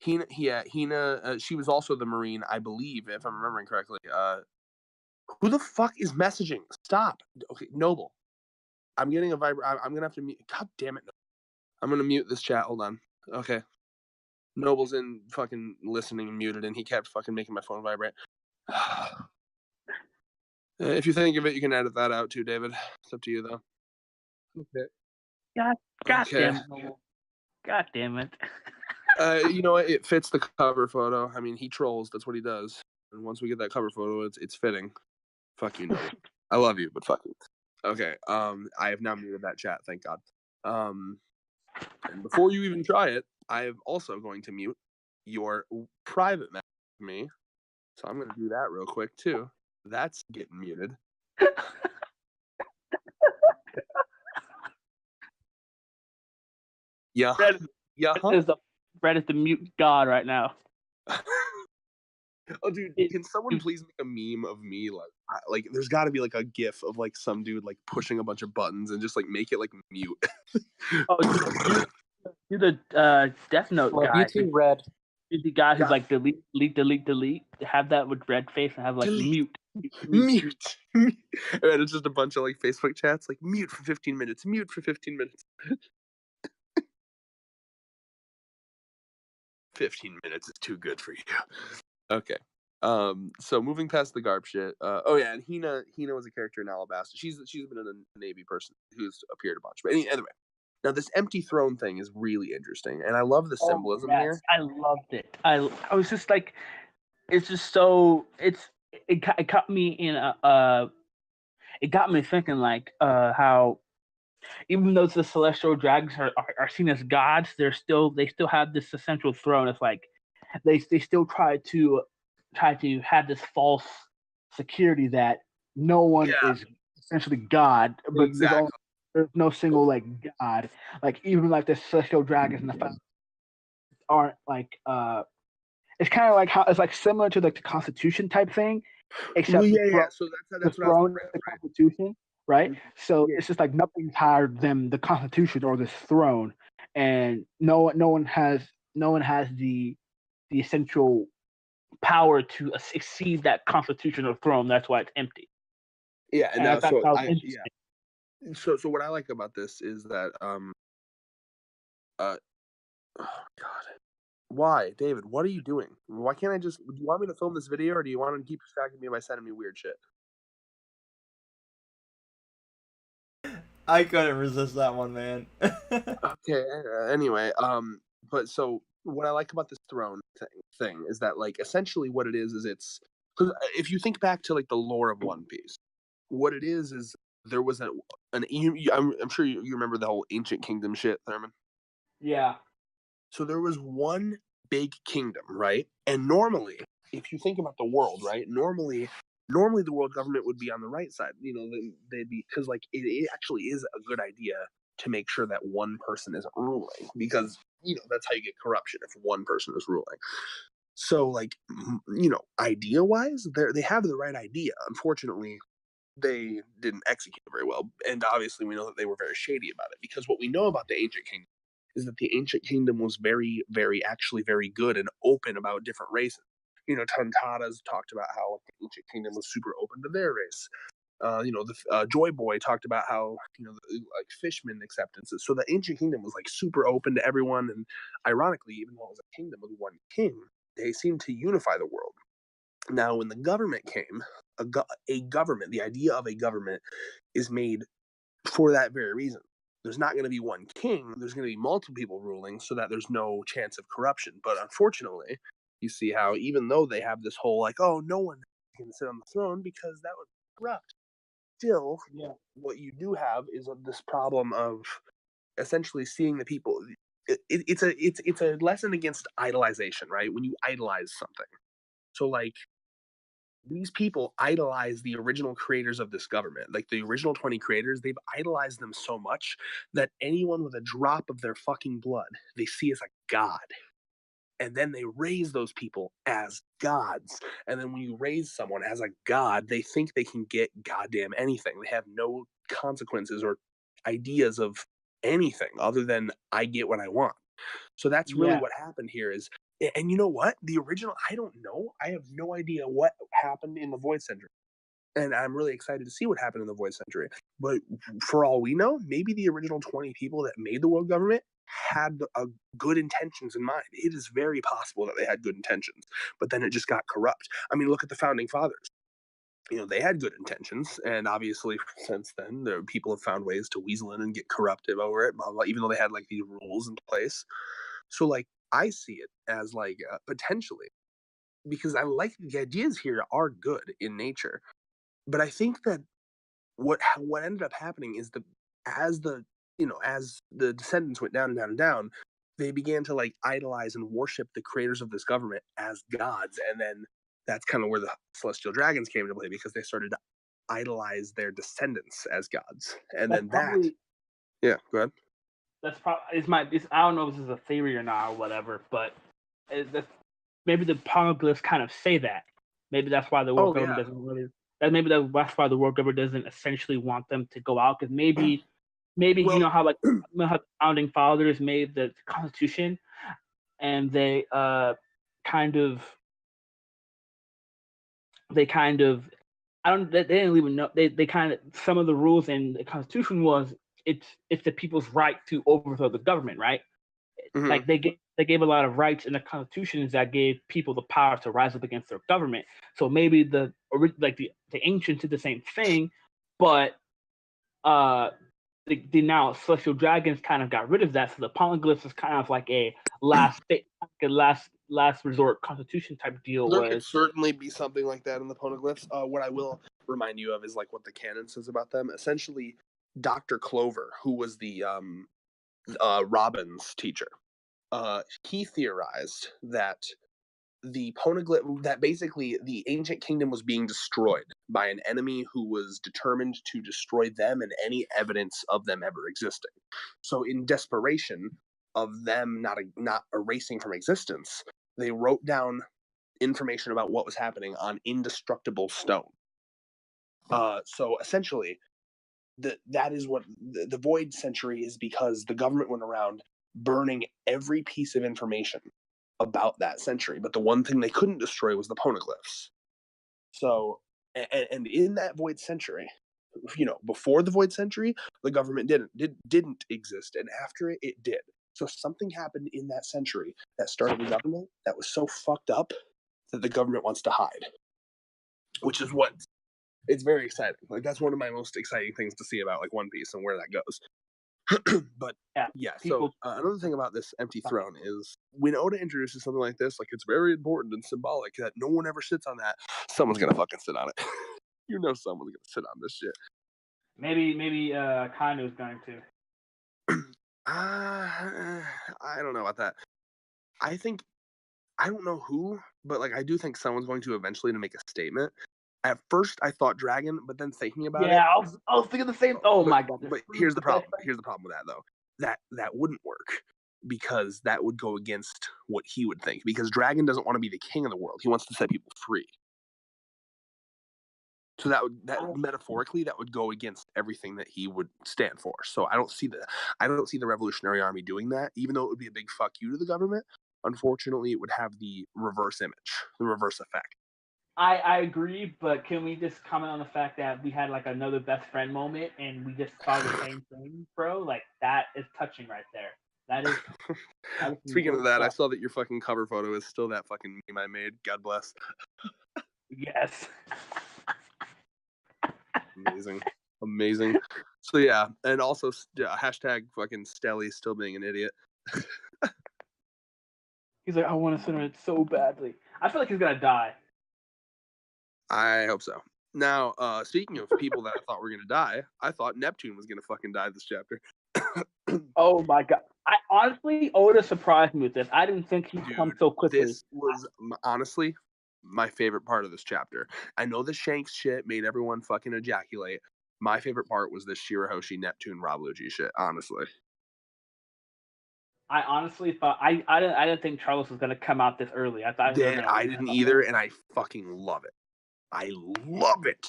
Hina. She was also the Marine, I believe, if I'm remembering correctly. Who the fuck is messaging? Stop. Okay, Noble. I'm getting a I'm gonna have to mute. God damn it! I'm gonna mute this chat. Hold on. Okay. Noble's in fucking listening and muted, and he kept fucking making my phone vibrate. If you think of it, you can edit that out too, David. It's up to you, though. Okay. God damn it. God damn it. You know what? It fits the cover photo. I mean, he trolls. That's what he does. And once we get that cover photo, it's fitting. Fuck you, Noble. I love you, but fuck you. Okay. I have now muted that chat. Thank God. And before you even try it, I am also going to mute your private message with me. So I'm going to do that real quick, too. That's getting muted. Yeah. Brett is the mute god right now. Oh, dude, can someone please make a meme of me? Like there's got to be like a GIF of like some dude like pushing a bunch of buttons and just like make it like mute. Oh, you're the Death Note guy. You too, Red. You're the guy who's like delete. Have that with red face and have like delete. mute. Mute. And it's just a bunch of like Facebook chats, like mute for 15 minutes, mute for 15 minutes. 15 minutes is too good for you. Okay. So moving past the Garp shit. Oh yeah, and Hina was a character in Alabasta. She's been a Navy person who's appeared a bunch. But anyway, now this empty throne thing is really interesting, and I love the symbolism here. I loved it. I was just like, it's just so it got me in it got me thinking like how even though the celestial dragons are seen as gods, they still have this essential throne. It's like they still try to have this false security that no one is essentially God, but Exactly. there's no single like God. Like even like the celestial dragons and the aren't like it's kind of like how it's like similar to like the Constitution type thing, except Well, the yeah. So that's what I was throne is the Constitution, right? So it's just like nothing's higher than the Constitution or this throne, and no one has the essential power to exceed that Constitution or throne. That's why it's empty. Yeah, and I thought that was interesting. So what I like about this is that oh god. Why, David? What are you doing? Why can't I just? Do you want me to film this video, or do you want to keep distracting me by sending me weird shit? I couldn't resist that one, man. Okay. Anyway, but so what I like about this throne thing is that like essentially what it is it's because if you think back to like the lore of One Piece, what it is there was I'm sure you remember the whole ancient kingdom shit, Thurman. Yeah. So there was one big kingdom, right? And normally, if you think about the world, right? Normally the world government would be on the right side. You know, they'd be because like it actually is a good idea to make sure that one person isn't ruling because you know that's how you get corruption if one person is ruling. So like you know, idea wise, they have the right idea. Unfortunately, they didn't execute it very well, and obviously we know that they were very shady about it because what we know about the ancient kingdom is that the ancient kingdom was very, actually very good and open about different races. You know, Tontatas talked about how the ancient kingdom was super open to their race. You know, the Joy Boy talked about how you know like Fishman acceptances. So the ancient kingdom was like super open to everyone, and ironically, even though it was a kingdom with one king, they seemed to unify the world. Now, when the government came, a government, the idea of a government, is made for that very reason. There's not going to be one king. There's going to be multiple people ruling so that there's no chance of corruption. But unfortunately, you see how even though they have this whole like, oh, no one can sit on the throne because that would corrupt. Still, what you do have is this problem of essentially seeing the people. It's a lesson against idolization, right? When you idolize something. So like these people idolize the original creators of this government. Like the original 20 creators, they've idolized them so much that anyone with a drop of their fucking blood, they see as a god. And then they raise those people as gods. And then when you raise someone as a god, they think they can get goddamn anything. They have no consequences or ideas of anything other than I get what I want. So that's really what happened here is and you know what? The original, I don't know. I have no idea what happened in the Void Century. And I'm really excited to see what happened in the Void Century. But for all we know, maybe the original 20 people that made the world government had good intentions in mind. It is very possible that they had good intentions, but then it just got corrupt. I mean, look at the founding fathers. You know, they had good intentions, and obviously since then, people have found ways to weasel in and get corrupted over it, blah, blah, even though they had like these rules in place. So like I see it as like potentially because I like the ideas here are good in nature, but I think that what ended up happening is as the descendants went down and down and down, they began to like idolize and worship the creators of this government as gods, and then that's kind of where the celestial dragons came into play because they started to idolize their descendants as gods, and that's then probably, yeah, go ahead. That's probably I don't know if this is a theory or not or whatever, but maybe the poneglyphs kind of say that. Maybe that's why the world government doesn't really. Maybe that's why the world government doesn't essentially want them to go out because maybe you know how how founding fathers made the Constitution, and they kind of I don't. They didn't even know. They kind of some of the rules in the Constitution was it's the people's right to overthrow the government, right? Mhm. Like they gave a lot of rights in the constitutions that gave people the power to rise up against their government. So maybe the ancients did the same thing, but uh the now celestial dragons kind of got rid of that. So the poneglyphs is kind of like a last resort constitution type deal. There could Was certainly be something like that in the poneglyphs. What I will remind you of is like what the canon says about them. Essentially, Dr. Clover, who was the Robin's teacher, he theorized that the poneglyph that basically the ancient kingdom was being destroyed by an enemy who was determined to destroy them and any evidence of them ever existing. So in desperation of them not erasing from existence, they wrote down information about what was happening on indestructible stone. So essentially, that is what the Void Century is, because the government went around burning every piece of information about that century, but the one thing they couldn't destroy was the poneglyphs. So, and in that Void Century, before the Void Century, the government didn't exist, and after it, it did. So something happened in that century that started the government that was so fucked up that the government wants to hide, which is what it's very exciting. Like that's one of my most exciting things to see about like One Piece and where that goes. But yeah, so another thing about this empty throne is when Oda introduces something like this, like it's very important and symbolic that no one ever sits on that. Someone's gonna fucking sit on it. Someone's gonna sit on this shit. maybe Kaido's going to. I don't know about that. I don't know who, but like I do think someone's going to eventually to make a statement. At first, I thought Dragon, but then thinking about it, I was thinking the same. Oh my god! But here's the problem. Here's the problem with that though. That wouldn't work because that would go against what he would think. Because Dragon doesn't want to be the king of the world. He wants to set people free. So metaphorically that would go against everything that he would stand for. So I don't see the Revolutionary Army doing that, even though it would be a big fuck you to the government. Unfortunately, it would have the reverse image, the reverse effect. I agree, but can we just comment on the fact that we had like another best friend moment and we just saw the same thing, bro? Like that is touching right there. That is Speaking of that, I saw that your fucking cover photo is still that fucking meme I made. God bless. Yes. Amazing. So yeah, and also hashtag fucking Stelly still being an idiot. He's like, I want to center it so badly. I feel like he's gonna die. I hope so. Now, speaking of people that I thought were gonna die, I thought Neptune was gonna fucking die this chapter. Oh my god! I honestly, Oda surprised me with this. I didn't think he'd come so quickly. This was honestly my favorite part of this chapter. I know the Shanks shit made everyone fucking ejaculate. My favorite part was the Shirahoshi Neptune Rob Lucci shit. Honestly, I honestly thought I didn't think Charles was gonna come out this early. I thought I didn't either, and I fucking love it. I love it.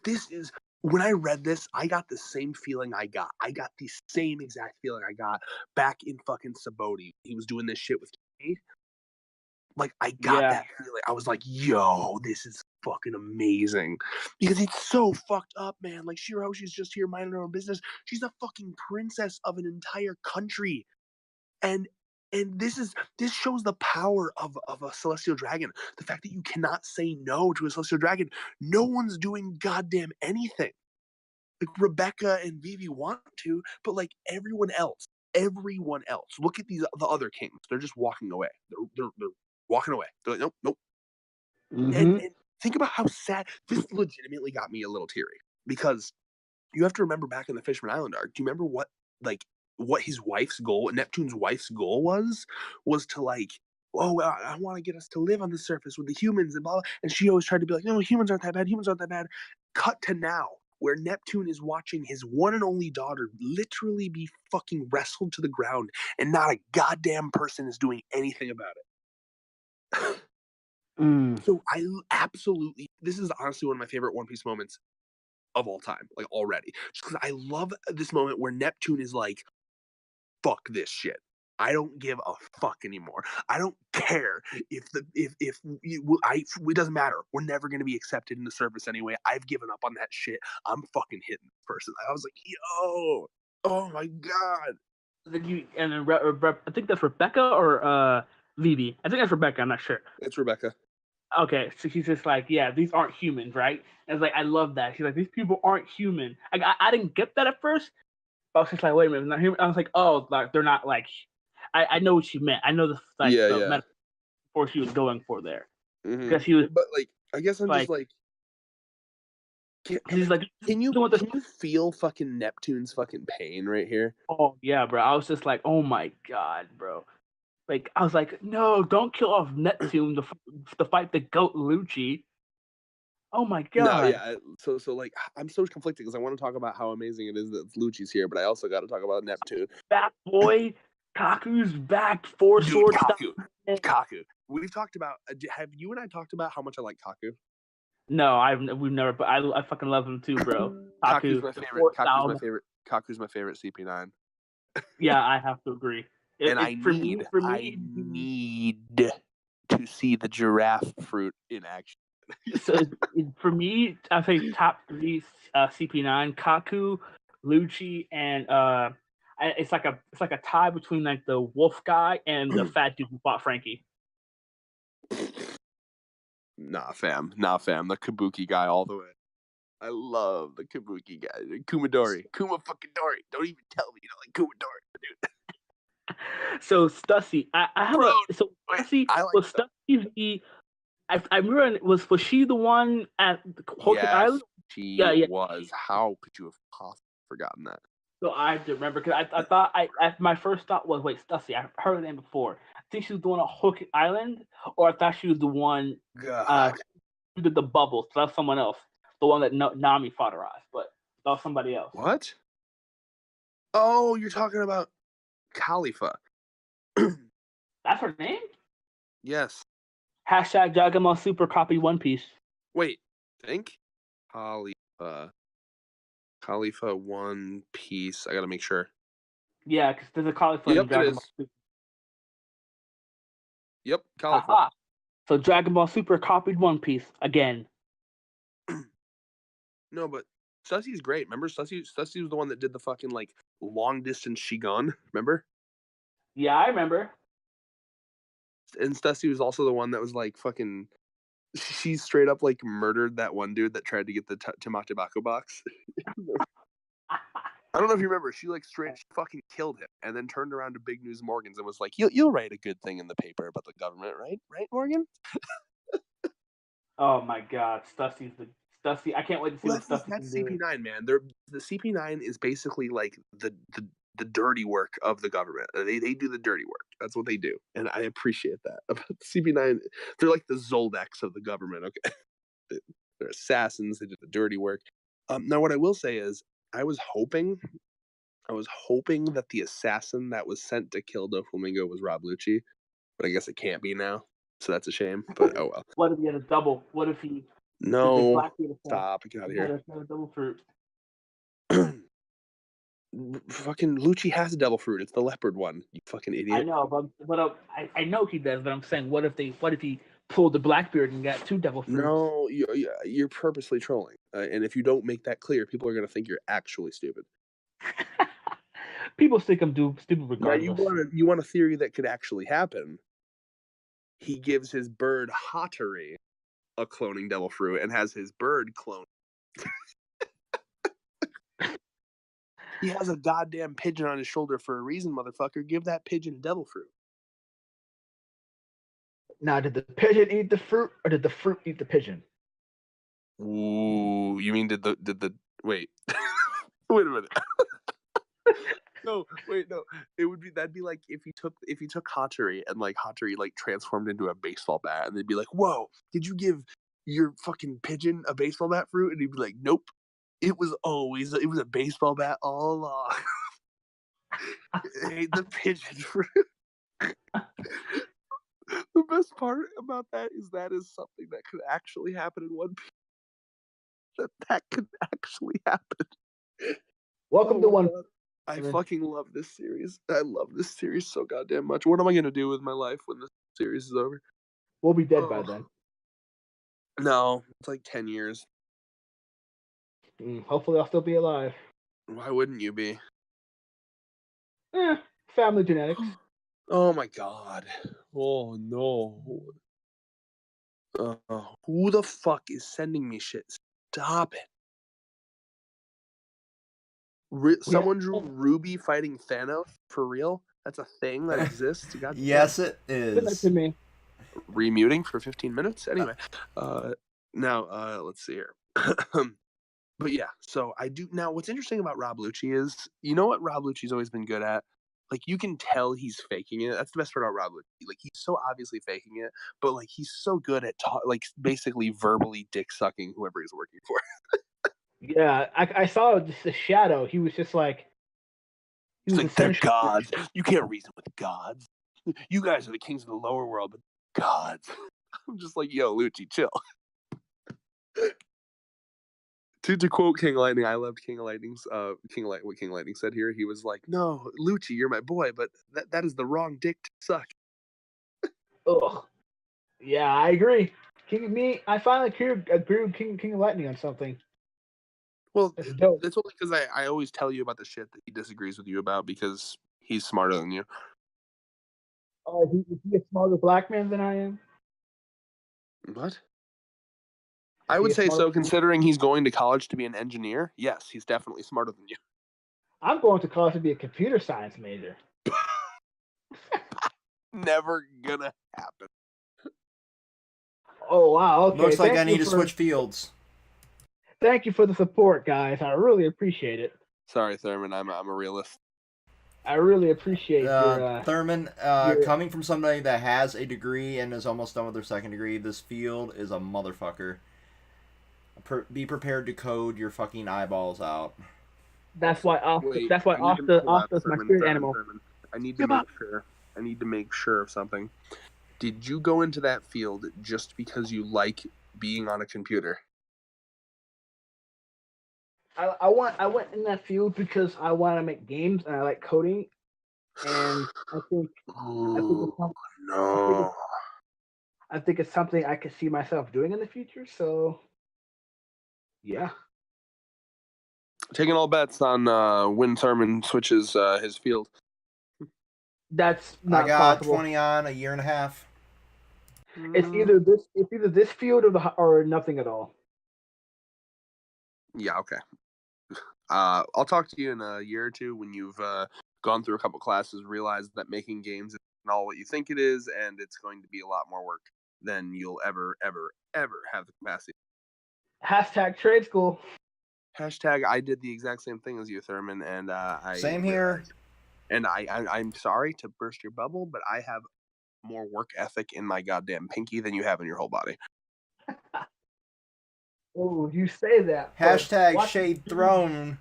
This is when I read this, I got the same feeling I got. I got the same exact feeling I got back in fucking Saboti. He was doing this shit with Kate. Like I got that feeling. I was like, yo, this is fucking amazing. Because it's so fucked up, man. Like Shirahoshi's just here minding her own business. She's a fucking princess of an entire country. And this shows the power of a celestial dragon. The fact that you cannot say no to a celestial dragon. No one's doing goddamn anything. Like Rebecca and Vivi want to, but like everyone else. Look at the other kings. They're just walking away. They're walking away. They're like, nope. Mm-hmm. And think about how sad. This legitimately got me a little teary because you have to remember back in the Fishman Island arc. Do you remember what his wife's goal, Neptune's wife's goal was to like, oh, I want to get us to live on the surface with the humans and blah, blah. And she always tried to be like, no, humans aren't that bad. Cut to now, where Neptune is watching his one and only daughter literally be fucking wrestled to the ground, and not a goddamn person is doing anything about it. So this is honestly one of my favorite One Piece moments of all time, like already. Just because I love this moment where Neptune is like, fuck this shit. I don't give a fuck anymore. I don't care if it doesn't matter. We're never gonna be accepted in the service anyway. I've given up on that shit. I'm fucking hitting this person. I was like, yo, oh my god. I think that's Rebecca or Vivi. I think that's Rebecca. I'm not sure. It's Rebecca. Okay, so she's just like, yeah, these aren't humans, right? And it's like, I love that. She's like, these people aren't human. I didn't get that at first. But I was just like, wait a minute, not human. I was like, oh, like they're not like. I know what she meant. I know the metaphor she was going for there, because he was. But like, I guess I'm like, just like. He's like, can you feel fucking Neptune's fucking pain right here? Oh yeah, bro. I was just like, oh my god, bro. Like I was like, no, don't kill off Neptune to fight the goat Lucci. Oh my god. No, yeah. So like, I'm so conflicted because I want to talk about how amazing it is that Lucci's here, but I also got to talk about Neptune. Back boy, Kaku's back. Four sword Kaku. We've talked about. Have you and I talked about how much I like Kaku? No, we've never. But I fucking love him too, bro. Kaku's my favorite. Kaku's my favorite CP9. Yeah, I have to agree. I need to see the giraffe fruit in action. So for me, I say top 3 CP9: Kaku, Lucci, and it's like a tie between like the wolf guy and the fat dude who fought Frankie. Nah, fam. The Kabuki guy all the way. I love the Kabuki guy. Kumadori. Kuma fucking Dori. Don't even tell me you don't like Kumadori, dude. So Stussy, I have Stussy was Stussy the. I remember was she the one at Hoken Island? She was. How could you have possibly forgotten that? So I have to remember because I thought my first thought was Stussy. I heard her name before. I think she was the one on Hoken Island, or I thought she was the one who did the bubbles. So that's someone else. The one that Nami fought her off, but that was somebody else. What? Oh, you're talking about Khalifa. That's her name? Yes. Hashtag Dragon Super copy One Piece. Wait, think? Khalifa One Piece. I gotta make sure. Yeah, because there's a Khalifa in Dragon Ball Super. Yep, Khalifa. Aha. So Dragon Ball Super copied One Piece again. No, but Stussy's great. Remember, Stussy was the one that did the fucking like long distance Shigun. Remember? Yeah, I remember. And Stussy was also the one that was like fucking. She straight up like murdered that one dude that tried to get the Tamate Bako box. I don't know if you remember. She fucking killed him and then turned around to Big News Morgans and was like, "You'll write a good thing in the paper about the government, right? Right, Morgan?" Oh my God, Stussy! I can't wait to see what Stussy can that's do. CP9, man. The CP9 is basically like the dirty work of the government. They do the dirty work. That's what they do, and I appreciate that about CP9. They're like the Zoldex of the government. Okay, they're assassins. They do the dirty work. Now, what I will say is, I was hoping that the assassin that was sent to kill Doflamingo was Rob Lucci, but I guess it can't be now. So that's a shame. But oh well. What if he had a double? What if he? No. Stop. Get out of here. Double fruit. Fucking Lucci has a devil fruit. It's the leopard one. You fucking idiot. I know, but I know he does. But I'm saying, what if he pulled the Blackbeard and got 2 devil fruits? No, you're purposely trolling. And if you don't make that clear, people are gonna think you're actually stupid. People think I'm stupid regardless. Now you want a theory that could actually happen? He gives his bird Hottery a cloning devil fruit and has his bird clone. He has a goddamn pigeon on his shoulder for a reason, motherfucker. Give that pigeon a devil fruit. Now, did the pigeon eat the fruit, or did the fruit eat the pigeon? Ooh, you mean did the wait? Wait a minute. No, wait, no. That'd be like if you took Hottery and like Hottery like transformed into a baseball bat, and they'd be like, "Whoa, did you give your fucking pigeon a baseball bat fruit?" And he'd be like, "Nope, it was a baseball bat all along." It ate the pigeon fruit. The best part about that is something that could actually happen in One Piece. That could actually happen. Welcome to One. I And then fucking love this series. I love this series so goddamn much. What am I gonna do with my life when this series is over? we'll be dead by Oh. then. No, it's like 10 years. Hopefully, I'll still be alive. Why wouldn't you be? Family genetics. Oh my god. Oh no. Who the fuck is sending me shit? Stop it. Someone drew Ruby fighting Thanos for real? That's a thing that exists? God damn. Yes, it Send that is. to me. Remuting for 15 minutes? Anyway. Now, let's see here. But yeah, so I do. Now, what's interesting about Rob Lucci is, you know what Rob Lucci's always been good at? Like, you can tell he's faking it. That's the best part about Rob Lucci. Like, he's so obviously faking it, but, like, he's so good at, like, basically verbally dick-sucking whoever he's working for. Yeah, I saw just a shadow. He was just like, He's like, they're gods. You can't reason with gods. You guys are the kings of the lower world, but gods. I'm just like, yo, Lucci, chill. To quote King Lightning, I loved King Lightning's what King Lightning said here. He was like, "No, Lucci, you're my boy, but that is the wrong dick to suck." Ugh. Yeah, I agree. I finally agree with King Lightning on something. Well, That's dope. that's only because I always tell you about the shit that he disagrees with you about because he's smarter than you. Oh, is he a smarter black man than I am? What? Is I he would a say smarter- so, considering he's going to college to be an engineer. Yes, he's definitely smarter than you. I'm going to college to be a computer science major. Never gonna happen. Oh wow! Okay. Looks like I thank you need to for- switch fields. Thank you for the support, guys. I really appreciate it. Sorry, Thurman. I'm a realist. I really appreciate your. Thurman, coming from somebody that has a degree and is almost done with their second degree, this field is a motherfucker. Be prepared to code your fucking eyeballs out. That's why Wait, that's why I need to- hold on, Octa's my Thurman, spirit Thurman, animal. Thurman. I need Yeah, to make sure. I need to make sure of something. Did you go into that field just because you like being on a computer? I went in that field because I want to make games and I like coding, and I think Oh, no. I think it's something I could see myself doing in the future. So, yeah. Taking all bets on when Thurman switches his field. That's not I got possible. 20 on a year and a half. It's either this field or nothing at all. Yeah, okay. I'll talk to you in a year or two when you've gone through a couple classes, realized that making games isn't all what you think it is, and it's going to be a lot more work than you'll ever have the capacity. Hashtag trade school. Hashtag I did the exact same thing as you, Thurman, and Same here. And I'm sorry to burst your bubble, but I have more work ethic in my goddamn pinky than you have in your whole body. Oh, you say that. but Hashtag watch Shade me- Throne.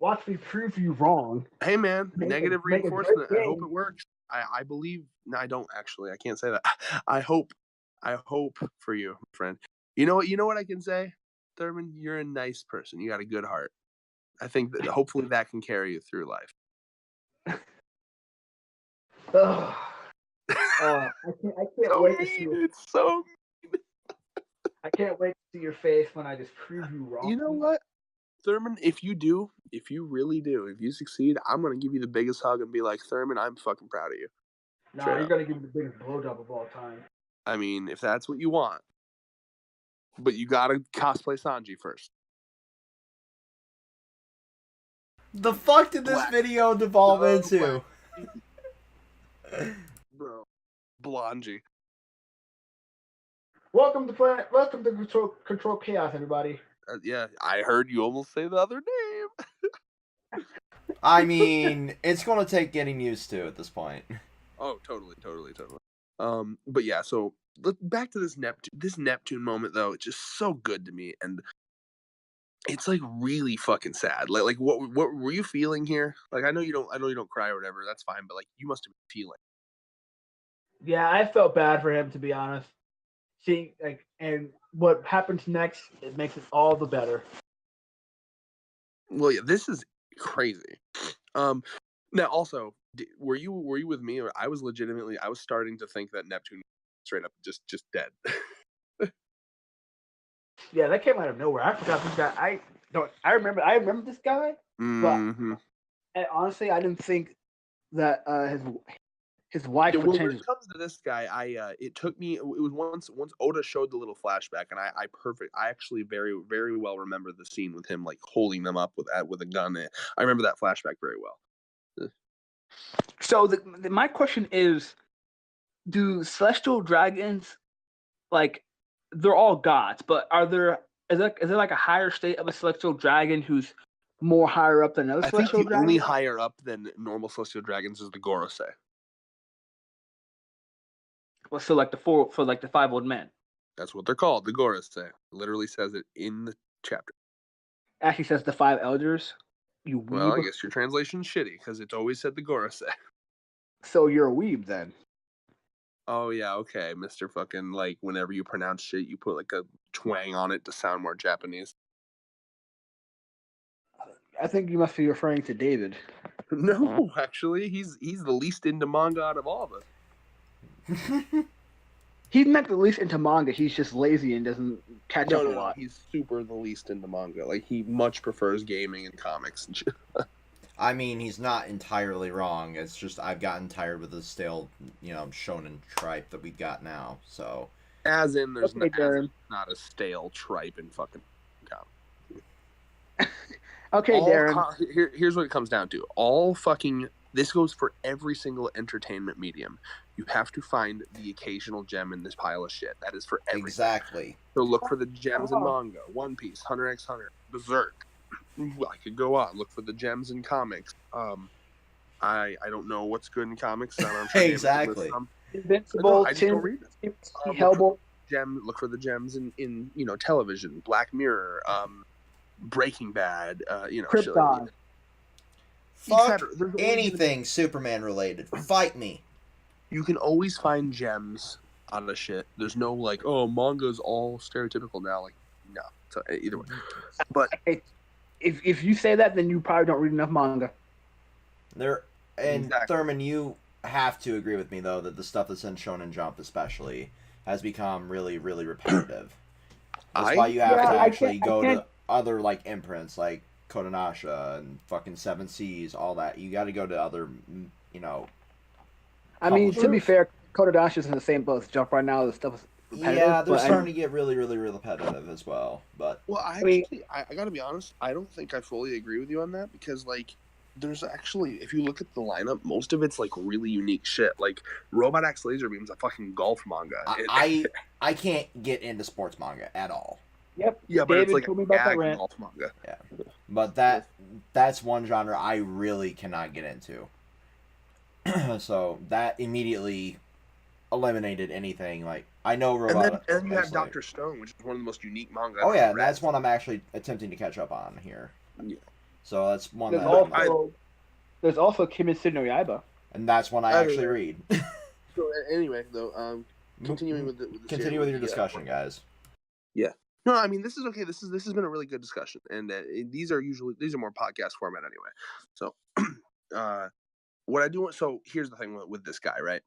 Watch me prove you wrong. Hey man, Make negative a great reinforcement. I hope game. it works. I believe. No, I don't actually. I can't say that. I hope for you, friend. You know what I can say, Thurman. You're a nice person. You got a good heart. I think that hopefully that can carry you through life. Ugh. I can't wait to see your, It's so. I can't wait to see your face when I just prove you wrong. You know what, Thurman? If you really do, if you succeed, I'm gonna give you the biggest hug and be like, Thurman, I'm fucking proud of you. Nah, Straight you're up. gonna give me the biggest blowjob of all time. I mean, if that's what you want, but you gotta cosplay Sanji first. The fuck did this Black. video devolve Oh, into? Bro, Blondie. Welcome to Control Chaos, everybody. Yeah, I heard you almost say the other name. I mean, it's gonna take getting used to at this point. Oh, totally. But yeah, so back to this Neptune moment though. It's just so good to me, and it's like really fucking sad. Like what were you feeling here? Like I know you don't cry or whatever. That's fine, but like you must have been feeling. Yeah, I felt bad for him, to be honest. See, and what happens next, it makes it all the better. Well, yeah, this is crazy. Now also, were you with me? Or I was starting to think that Neptune straight up just dead. Yeah, that came out of nowhere. I forgot this guy. I remember this guy, Mm-hmm. and honestly, I didn't think that his wife Yeah, would when change it his. comes to this guy, it took me. It was once Oda showed the little flashback, and I actually very very well remember the scene with him like holding them up with a gun. I remember that flashback very well. So my question is, do celestial dragons, like, they're all gods, but is there like a higher state of a celestial dragon who's more higher up than another I think celestial the dragon? only higher up than normal celestial dragons is the Gorosei. Well, so like the 5 old men. That's what they're called, the Gorosei. It literally says it in the chapter. Actually says the 5 elders. You weeb. Well, I guess your translation's shitty because it's always said the Gorosei. So you're a weeb then. Oh yeah, okay, Mr. Fucking, like, whenever you pronounce shit, you put like a twang on it to sound more Japanese. I think you must be referring to David. No, actually, he's the least into manga out of all of us. He's not the least into manga. He's just lazy and doesn't catch up a lot. He's super the least into manga. Like, he much prefers gaming and comics and shit. I mean, he's not entirely wrong. It's just I've gotten tired with the stale, shonen tripe that we got now. So, as in, there's Okay, not a stale tripe in fucking Okay, Darren. Here's what it comes down to. All fucking... This goes for every single entertainment medium. You have to find the occasional gem in this pile of shit. That is for everything. exactly. So look for the gems in manga. One Piece, Hunter x Hunter, Berserk. I could go on. Look for the gems in comics. I don't know what's good in comics. I'm sure Exactly. Invincible, I just go read it. Hellboy. Look for the gems in television. Black Mirror, Breaking Bad. Krypton. Fuck anything Superman related. Fight me. You can always find gems out of shit. There's no like, oh, manga's all stereotypical now. Like, no. So either way. But if you say that, then you probably don't read enough manga. Exactly. Thurman, you have to agree with me though that the stuff that's in Shonen Jump especially has become really, really repetitive. That's why you have to actually go to other like imprints like Kodansha and fucking Seven Seas, all that. You got to go to other, I mean, to be fair, Kodansha's in the same boat as Jump right now. The stuff is repetitive. Yeah, they're starting to get really, really, really repetitive as well. But I gotta be honest. I don't think I fully agree with you on that because like, there's actually, if you look at the lineup, most of it's like really unique shit. Like Robot X Laser Beam's a fucking golf manga. I can't get into sports manga at all. Yep. Yeah, but David it's like told me about that a rant. golf manga. Yeah, but that's one genre I really cannot get into. So that immediately eliminated anything. Like I know Robot. And then you have Dr. Stone, which is one of the most unique manga. Oh yeah, that's one I'm actually attempting to catch up on here. Yeah. So that's one. There's also Kimetsu no Yaiba. And that's one I actually read. So anyway, though, continuing with continue with your discussion, guys. Yeah. No, I mean this is okay. This has been a really good discussion, and these are more podcast format anyway. So, what I do want. So here's the thing with this guy, right?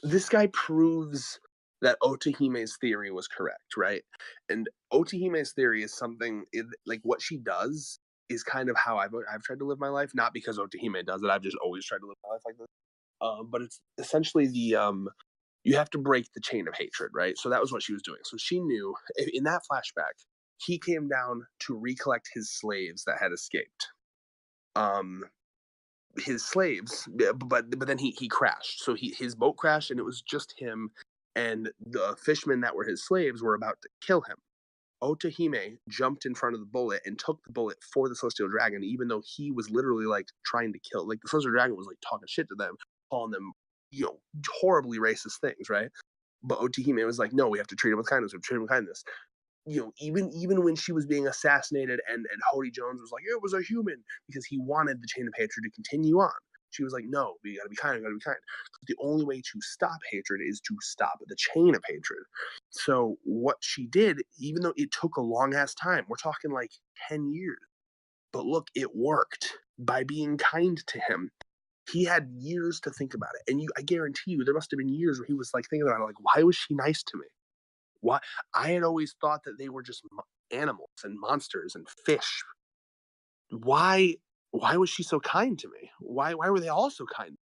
This guy proves that Otohime's theory was correct, right? And Otohime's theory is something like what she does is kind of how I've tried to live my life. Not because Otohime does it. I've just always tried to live my life like this. But it's essentially you have to break the chain of hatred, right? So that was what she was doing. So she knew in that flashback, he came down to recollect his slaves that had escaped. His slaves, but then he crashed. So his boat crashed, and it was just him, and the fishermen that were his slaves were about to kill him. Otohime jumped in front of the bullet and took the bullet for the Celestial Dragon, even though he was literally like trying to kill. Like the Celestial Dragon was like talking shit to them, calling them, horribly racist things, right? But Otohime was like, no, we have to treat him with kindness. We have to treat him with kindness. Even when she was being assassinated and Hody Jones was like, it was a human, because he wanted the chain of hatred to continue on. She was like, no, we gotta be kind, we gotta be kind. The only way to stop hatred is to stop the chain of hatred. So what she did, even though it took a long ass time, we're talking like 10 years, But look, it worked by being kind to him. He had years to think about it. And I guarantee you, there must have been years where he was like thinking about it, like, why was she nice to me? Why? I had always thought that they were just animals and monsters and fish. Why was she so kind to me? Why were they all so kind?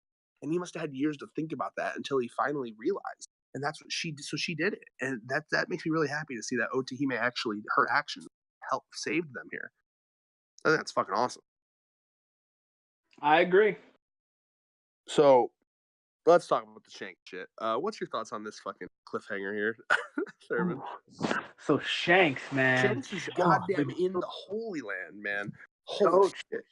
And he must have had years to think about that until he finally realized. And that's what she did. So she did it. And that makes me really happy to see that Otahime actually, her actions helped save them here. I think that's fucking awesome. I agree. So let's talk about the Shanks shit. What's your thoughts on this fucking cliffhanger here, Thurman? So Shanks, man. Shanks is goddamn in the Holy Land, man. Holy shit.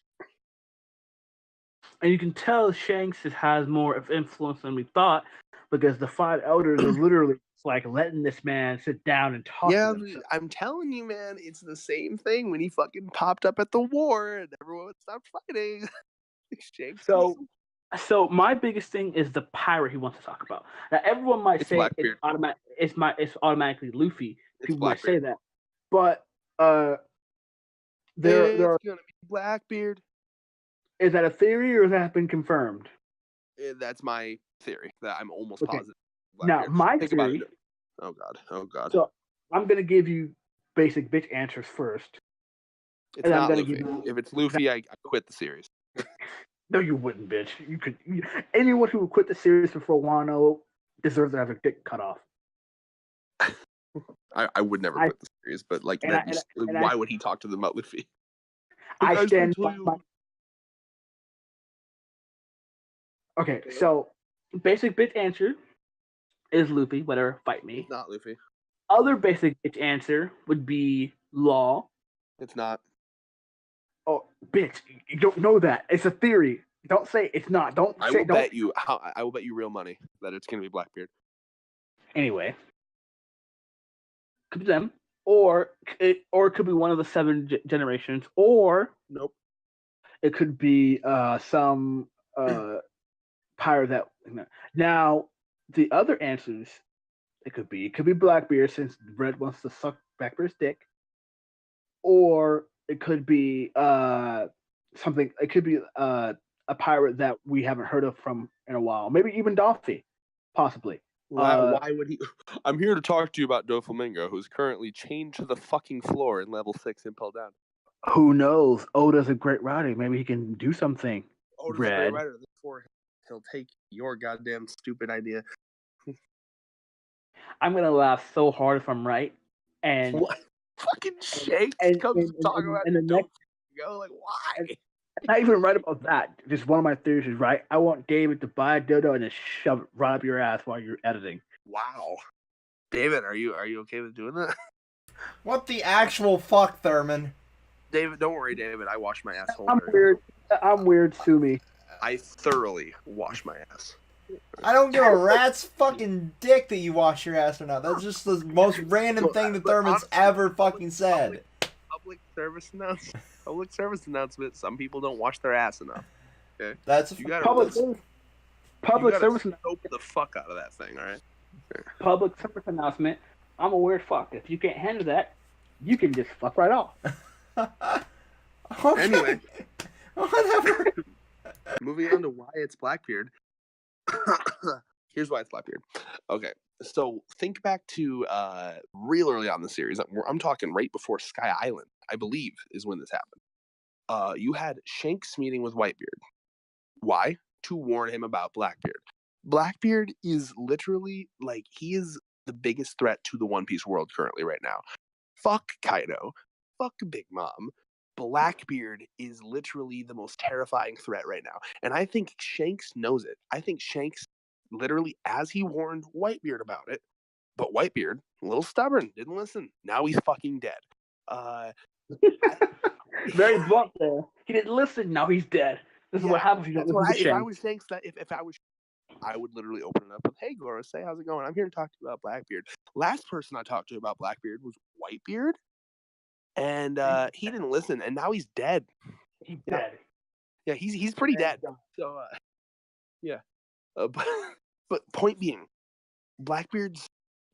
And you can tell Shanks has more of influence than we thought, because the 5 elders are literally like letting this man sit down and talk. Yeah, I'm telling you, man, it's the same thing when he fucking popped up at the war and everyone stopped fighting. Shanks. So my biggest thing is the pirate he wants to talk about. Now everyone might say it's automatically Luffy. People might say that, but it's gonna be Blackbeard. Is that a theory or has that been confirmed? That's my theory. That I'm almost positive. Now my theory. Oh god. So I'm gonna give you basic bitch answers first. It's not Luffy. If it's Luffy, I quit the series. No, you wouldn't, bitch. Anyone who would quit the series before Wano deserves to have their dick cut off. I would never quit the series, but why would he talk to them about Luffy? I stand by my... Okay, so basic bitch answer is Luffy. Whatever, fight me. It's not Luffy. Other basic bitch answer would be Law. It's not. Oh, bitch! You don't know that. It's a theory. Don't say it's not. I will bet you real money that it's gonna be Blackbeard. Anyway, could be them, or it could be one of the 7 generations, or nope. It could be some pirate that. Now, the other answers, it could be Blackbeard, since Red wants to suck Blackbeard's dick, or it could be something. It could be a pirate that we haven't heard of from in a while. Maybe even Dolphy, possibly. Why would he? I'm here to talk to you about Doflamingo, who's currently chained to the fucking floor in level 6 Impel Down. Who knows? Oda's a great writer. Maybe he can do something. Oda's a great writer. Therefore, he'll take your goddamn stupid idea. I'm gonna laugh so hard if I'm right. And what? Fucking Shanks comes talking about Doflamingo. Like, why? Not even right about that. Just one of my theories is right. I want David to buy a dildo and just shove it right up your ass while you're editing. Wow. David, are you okay with doing that? What the actual fuck, Thurman? David, don't worry, David. I wash my asshole. I'm weird. Sue me. I thoroughly wash my ass. I don't give a rat's fucking dick that you wash your ass or not. That's just the most random thing that Thurman's ever fucking said. Public service announcement. Some people don't wash their ass enough. Okay, that's public service. Soap the fuck out of that thing. All right. Okay. Public service announcement. I'm a weird fuck. If you can't handle that, you can just fuck right off. Okay. Anyway, whatever. Moving on to why it's Blackbeard. Here's why it's Blackbeard. Okay, so think back to real early on in the series. I'm talking right before Sky Island, I believe, is when this happened. You had Shanks meeting with Whitebeard. Why? To warn him about Blackbeard. Blackbeard is literally, like, he is the biggest threat to the One Piece world currently right now. Fuck Kaido. Fuck Big Mom. Blackbeard is literally the most terrifying threat right now. And I think Shanks knows it. I think Shanks literally, as he warned Whitebeard about it, but Whitebeard, a little stubborn, didn't listen. Now he's fucking dead. Very blunt there. He didn't listen, now he's dead. This is what happens if you don't listen to Shanks. If I was Shanks, I would literally open it up with, "Hey, Gorosei, how's it going? I'm here to talk to you about Blackbeard." Last person I talked to about Blackbeard was Whitebeard. And he didn't listen, and now he's dead. He's dead. Yeah, he's pretty dead. So, yeah. But point being, Blackbeard's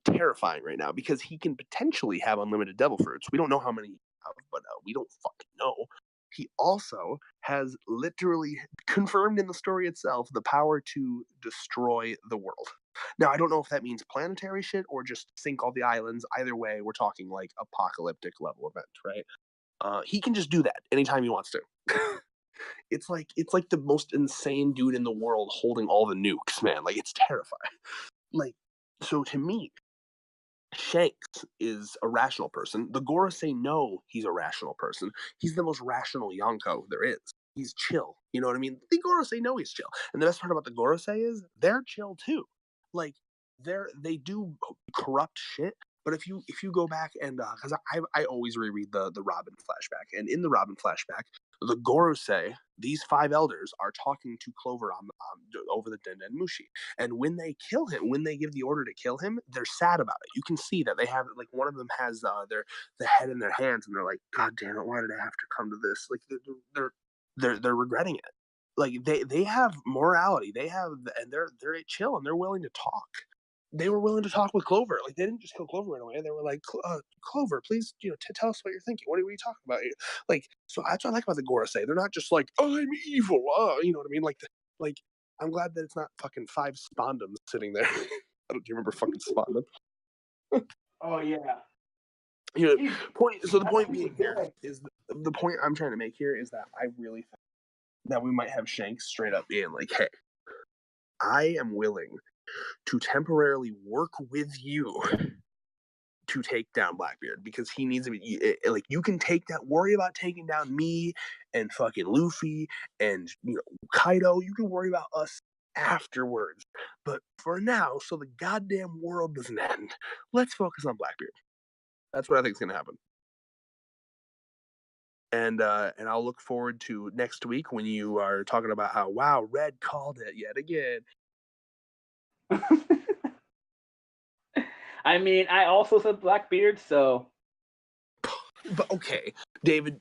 terrifying right now because he can potentially have unlimited devil fruits. We don't know how many he has, but we don't fucking know. he also has literally confirmed in the story itself the power to destroy the world. Now, I don't know if that means planetary shit or just sink all the islands. Either way, we're talking like apocalyptic level event, right? He can just do that anytime he wants to. It's like the most insane dude in the world holding all the nukes, man. Like, it's terrifying. Like, so to me, Shanks is a rational person. The Gorosei know he's a rational person. He's the most rational Yonko there is. He's chill. You know what I mean? The Gorosei know he's chill. And the best part about the Gorosei is they're chill too. Like, they do corrupt shit. But if you go back and because I always reread the Robin flashback, and in the Robin flashback, the Gorosei, these 5 elders, are talking to Clover over the Denden Mushi. And when they kill him, when they give the order to kill him, they're sad about it. You can see that they have, like, one of them has the head in their hands, and they're like, God damn it, why did I have to come to this? Like, they're regretting it. Like, they have morality. They have, and they're chill, and they're willing to talk. They were willing to talk with Clover. Like, they didn't just kill Clover right away. They were like, Clover, please, tell us what you're thinking. What are you talking about? Like, so that's what I like about the Gorosei. They're not just like, I'm evil. You know what I mean? Like, I'm glad that it's not fucking 5 Spondums sitting there. Do you remember fucking Spondum? Oh yeah. The point being here is the point I'm trying to make here is that I really think that we might have Shanks straight up being like, hey, I am willing to temporarily work with you to take down Blackbeard, because he needs to be like, you can worry about taking down me and fucking Luffy and Kaido. You can worry about us afterwards, but for now, so the goddamn world doesn't end, let's focus on Blackbeard. That's what I think is gonna happen. And I'll look forward to next week when you are talking about how, wow, Red called it yet again. I mean, I also said Blackbeard, so. But okay, David,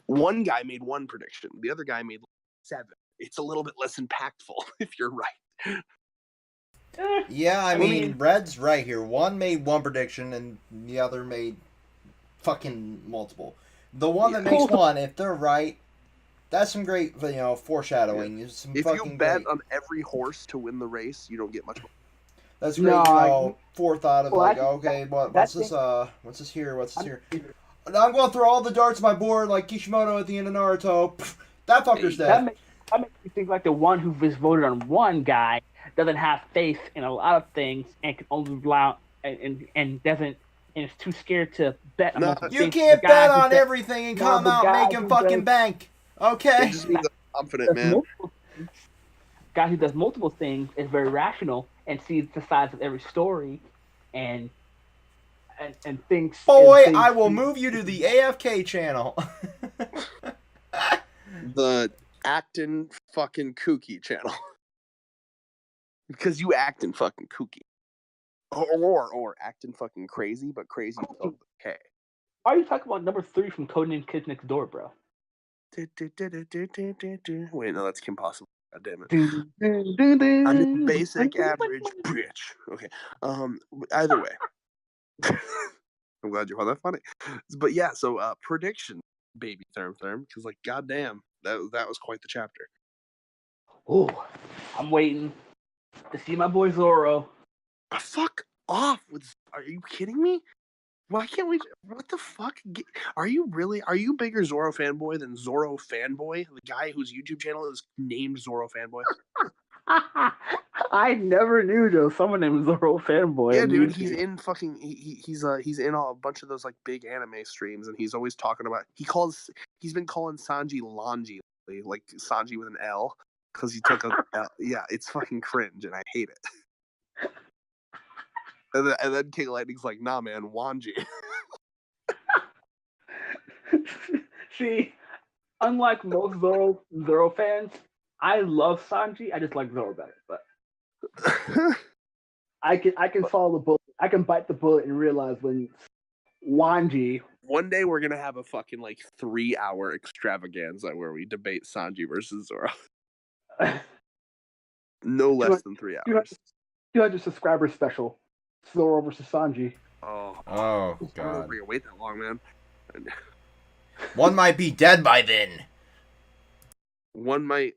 one guy made 1 prediction. The other guy made 7. It's a little bit less impactful if you're right. Yeah, I mean, Red's right here. One made 1 prediction, and the other made fucking multiple. The one that makes 1, if they're right, that's some great, foreshadowing. Yeah. If you bet on every horse to win the race, you don't get much. That's great, forethought of okay, what's this? What's this here? What's this here? I'm going through all the darts on my board like Kishimoto at the end of Naruto. That fucker's dead. That makes me think like the one who just voted on one guy doesn't have faith in a lot of things and can only rely on, and doesn't, and is too scared to bet on multiple things. You can't bet on everything and come out making fucking bank. Okay. It just means I'm confident, man. Guy who does multiple things is very rational and sees the sides of every story, and thinks. Boy, I will move you to the AFK channel. The actin' fucking kooky channel. Because you actin' fucking kooky. Or actin' fucking crazy, but crazy with a K. Why are you talking about number 3 from Codename Kids Next Door, bro? Wait, no, that's Kim Possible. God damn it. I'm a basic average bitch. Okay. Either way. I'm glad you found that funny. But yeah, so prediction, baby Therm, because like goddamn, that was quite the chapter. Oh, I'm waiting to see my boy Zoro. Fuck off! Are you kidding me? Why can't we? What the fuck? Are you bigger Zoro fanboy than Zoro Fanboy, the guy whose YouTube channel is named Zoro Fanboy? I never knew there was someone named Zoro Fanboy. Yeah, dude, he's in fucking he's in a bunch of those like big anime streams, and he's always talking about he's been calling Sanji Longy, like Sanji with an L, because he took a L. Yeah, it's fucking cringe, and I hate it. And then King Lightning's like, nah, man, Wanji. See, unlike most Zoro fans, I love Sanji. I just like Zoro better. But I can follow the bullet. I can bite the bullet and realize when Wanji. One day we're gonna have a fucking like 3-hour extravaganza where we debate Sanji versus Zoro. No less than 3 hours. 200 subscriber special. Zoro versus Sanji. Oh God! I don't wait that long, man. One might be dead by then. One might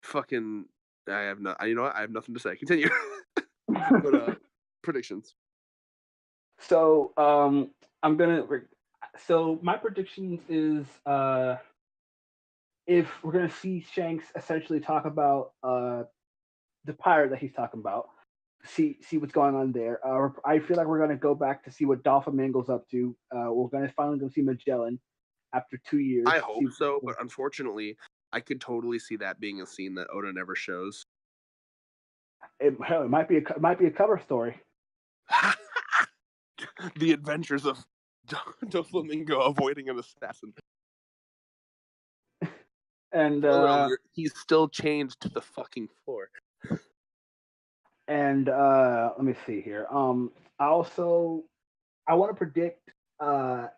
fucking. I have no. You know what? I have nothing to say. Continue. But predictions. So I'm gonna. So my predictions is if we're gonna see Shanks essentially talk about the pirate that he's talking about, see what's going on there. I feel like we're gonna go back to see what Doflamingo's up to. We're gonna finally go see Magellan after 2 years. I hope so, but unfortunately, I could totally see that being a scene that Oda never shows. It might be a cover story. The adventures of Doflamingo avoiding an assassin. And he's still chained to the fucking floor. And let me see here. I want to predict a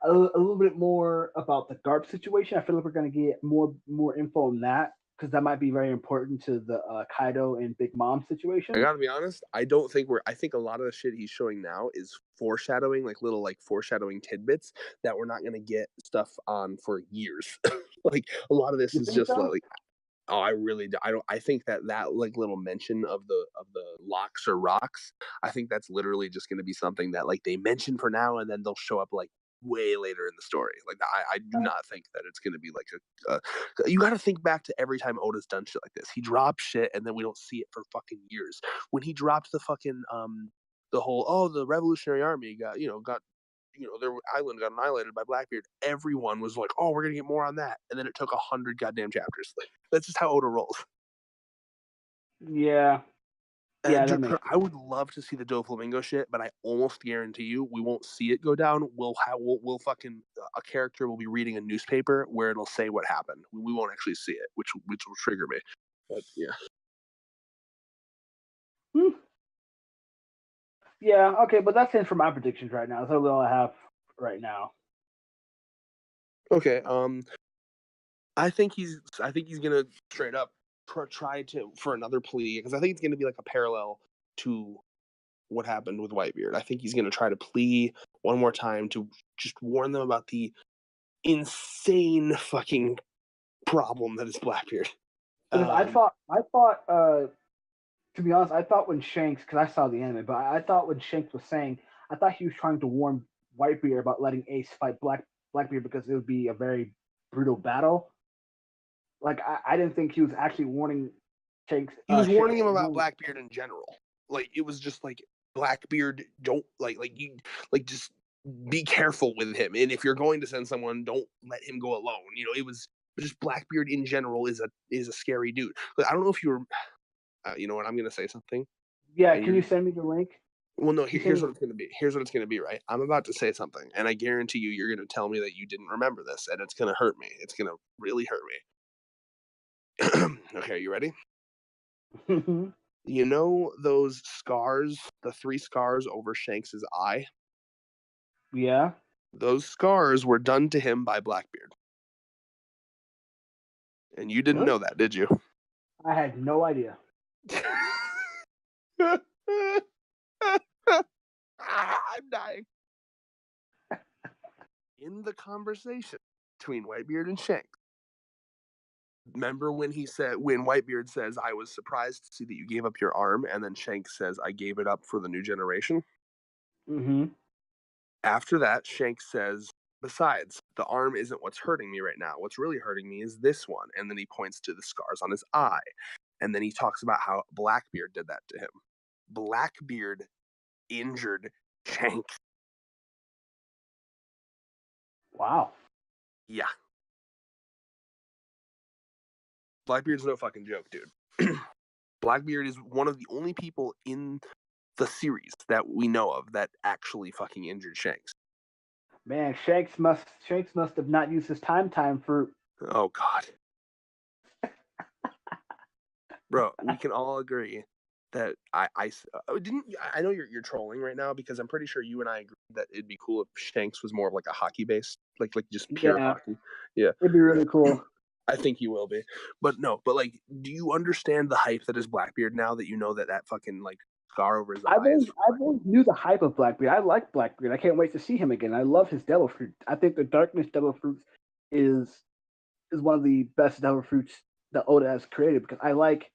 little bit more about the Garp situation. I feel like we're going to get more info on that because that might be very important to the Kaido and Big Mom situation. I gotta be honest. I think a lot of the shit he's showing now is foreshadowing, like little foreshadowing tidbits that we're not gonna get stuff on for years. Like a lot of this is just so? Oh, I really do. I think that little mention of the locks or rocks. I think that's literally just going to be something that they mention for now, and then they'll show up way later in the story. I do not think that it's going to be you got to think back to every time Oda's done shit like this. He drops shit, and then we don't see it for fucking years. When he dropped the fucking the whole the Revolutionary Army got their island got annihilated by Blackbeard. Everyone was like, "Oh, we're gonna get more on that," and then it took 100 goddamn chapters. That's just how Oda rolls. Yeah. I would love to see the Doflamingo shit, but I almost guarantee you we won't see it go down. We'll fucking a character will be reading a newspaper where it'll say what happened. We won't actually see it, which will trigger me. But yeah. Yeah, okay, but that's it for my predictions right now. That's all I have right now. Okay, I think he's gonna straight up try for another plea because I think it's gonna be like a parallel to what happened with Whitebeard. I think he's gonna try to plea one more time to just warn them about the insane fucking problem that is Blackbeard. Because I thought. To be honest, I thought when Shanks, because I saw the anime, but I thought when Shanks was saying, I thought he was trying to warn Whitebeard about letting Ace fight Blackbeard because it would be a very brutal battle. I didn't think he was actually warning Shanks. He was warning him about Blackbeard in general. It was just Blackbeard don't just be careful with him, and if you're going to send someone, don't let him go alone. It was just Blackbeard in general is a scary dude. I don't know if you were. You know what? I'm gonna say something. Yeah, can you send me the link? Well, no. Here's what it's gonna be. Here's what it's gonna be. Right? I'm about to say something, and I guarantee you're gonna tell me that you didn't remember this, and it's gonna hurt me. It's gonna really hurt me. Okay, are you ready? You know those scars, the 3 scars over Shanks's eye? Yeah. Those scars were done to him by Blackbeard, and you didn't know that, did you? I had no idea. I'm dying. In the conversation between Whitebeard and Shanks, remember when Whitebeard says, "I was surprised to see that you gave up your arm," and then Shanks says, "I gave it up for the new generation." Mm-hmm. After that, Shanks says, "Besides, the arm isn't what's hurting me right now. What's really hurting me is this one," and then he points to the scars on his eye. And then he talks about how Blackbeard did that to him. Blackbeard injured Shanks. Wow. Yeah. Blackbeard's no fucking joke, dude. Blackbeard is one of the only people in the series that we know of that actually fucking injured Shanks. Man, Shanks must have not used his time for. Oh God. Bro, we can all agree that I know you're trolling right now because I'm pretty sure you and I agree that it'd be cool if Shanks was more of a hockey based, like just pure hockey. Yeah, it'd be really cool. I think you will be, but no. But do you understand the hype that is Blackbeard now that you know that fucking scar over his eyes. I've always knew the hype of Blackbeard. I like Blackbeard. I can't wait to see him again. I love his Devil Fruit. I think the Darkness Devil Fruits is one of the best Devil Fruits that Oda has created, because I like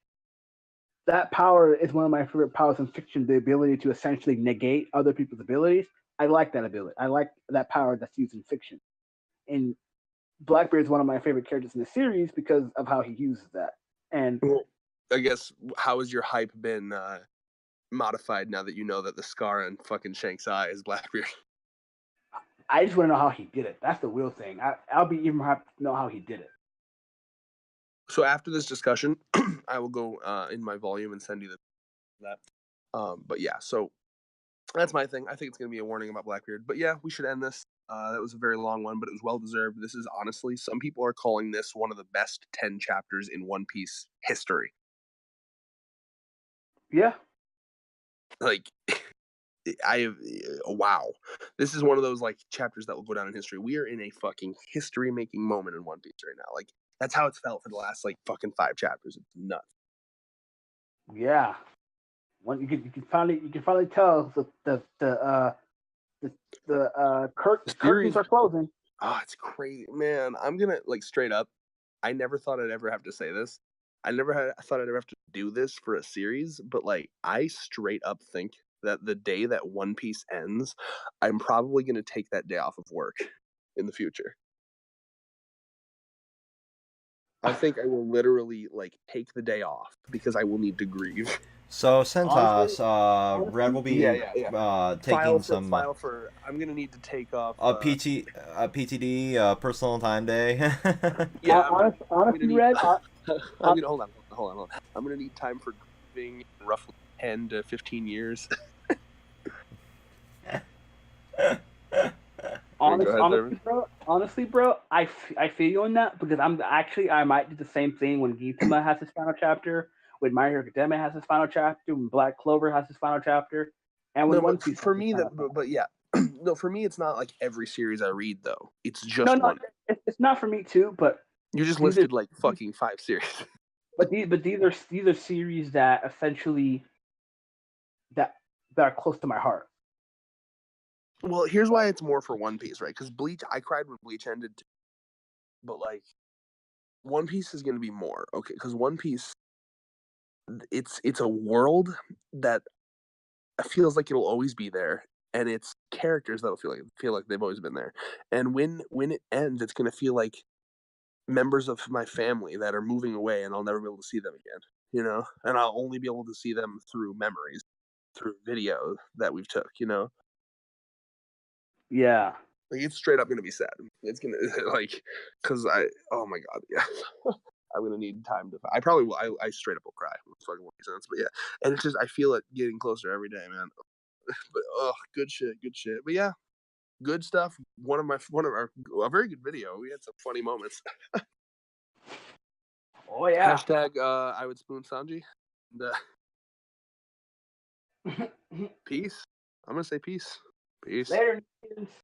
that power. Is one of my favorite powers in fiction, the ability to essentially negate other people's abilities. I like that ability. I like that power that's used in fiction. And Blackbeard is one of my favorite characters in the series because of how he uses that. And well, I guess, how has your hype been modified now that you know that the scar on fucking Shank's eye is Blackbeard? I just want to know how he did it. That's the real thing. I'll be even happy to know how he did it. So after this discussion, I will go in my volume and send you that. But yeah, so that's my thing. I think it's going to be a warning about Blackbeard. But yeah, we should end this. That was a very long one, but it was well-deserved. This is honestly, some people are calling this one of the best 10 chapters in One Piece history. Yeah. Like, wow. This is one of those, like, chapters that will go down in history. We are in a fucking history-making moment in One Piece right now. Like, that's how it's felt for the last, like, fucking 5 chapters. It's nuts. Yeah. When you can finally tell the curtains are closing. Oh, it's crazy, man. I'm gonna, like, straight up, I never thought I'd ever have to say this. I thought I'd ever have to do this for a series, but, like, I straight up think that the day that One Piece ends, I'm probably gonna take that day off of work in the future. I think I will literally, like, take the day off because I will need to grieve. So Sentos, Red will be taking some. I'm gonna need to take off a PTD, personal time day. Yeah, honestly, Red. I'm gonna hold on. I'm gonna need time for grieving in roughly 10 to 15 years. Honestly, bro, I feel you on that, because I might do the same thing when Gintama has his final chapter, when My Hero Academia has his final chapter, when Black Clover has his final chapter, and when One Piece. For me, but yeah, no, for me, it's not like every series I read though. It's just one. It's not for me too, but you just listed like fucking 5 series. But these are series that essentially that are close to my heart. Well, here's why it's more for One Piece, right? Because Bleach, I cried when Bleach ended, but like, One Piece is going to be more, okay? Because One Piece, it's a world that feels like it'll always be there, and it's characters that'll feel like they've always been there. And when it ends, it's going to feel like members of my family that are moving away, and I'll never be able to see them again, you know? And I'll only be able to see them through memories, through videos that we've took, you know? Yeah. Like, it's straight up gonna be sad. It's gonna, like, cause oh my god, yeah. I'm gonna need time to. I probably will. I straight up will cry. It's fucking sense, but yeah. And it's just, I feel it getting closer every day, man. But good shit. But yeah, good stuff. A very good video. We had some funny moments. Oh yeah. Hashtag I would spoon Sanji. And, peace. I'm gonna say peace. Peace. Later.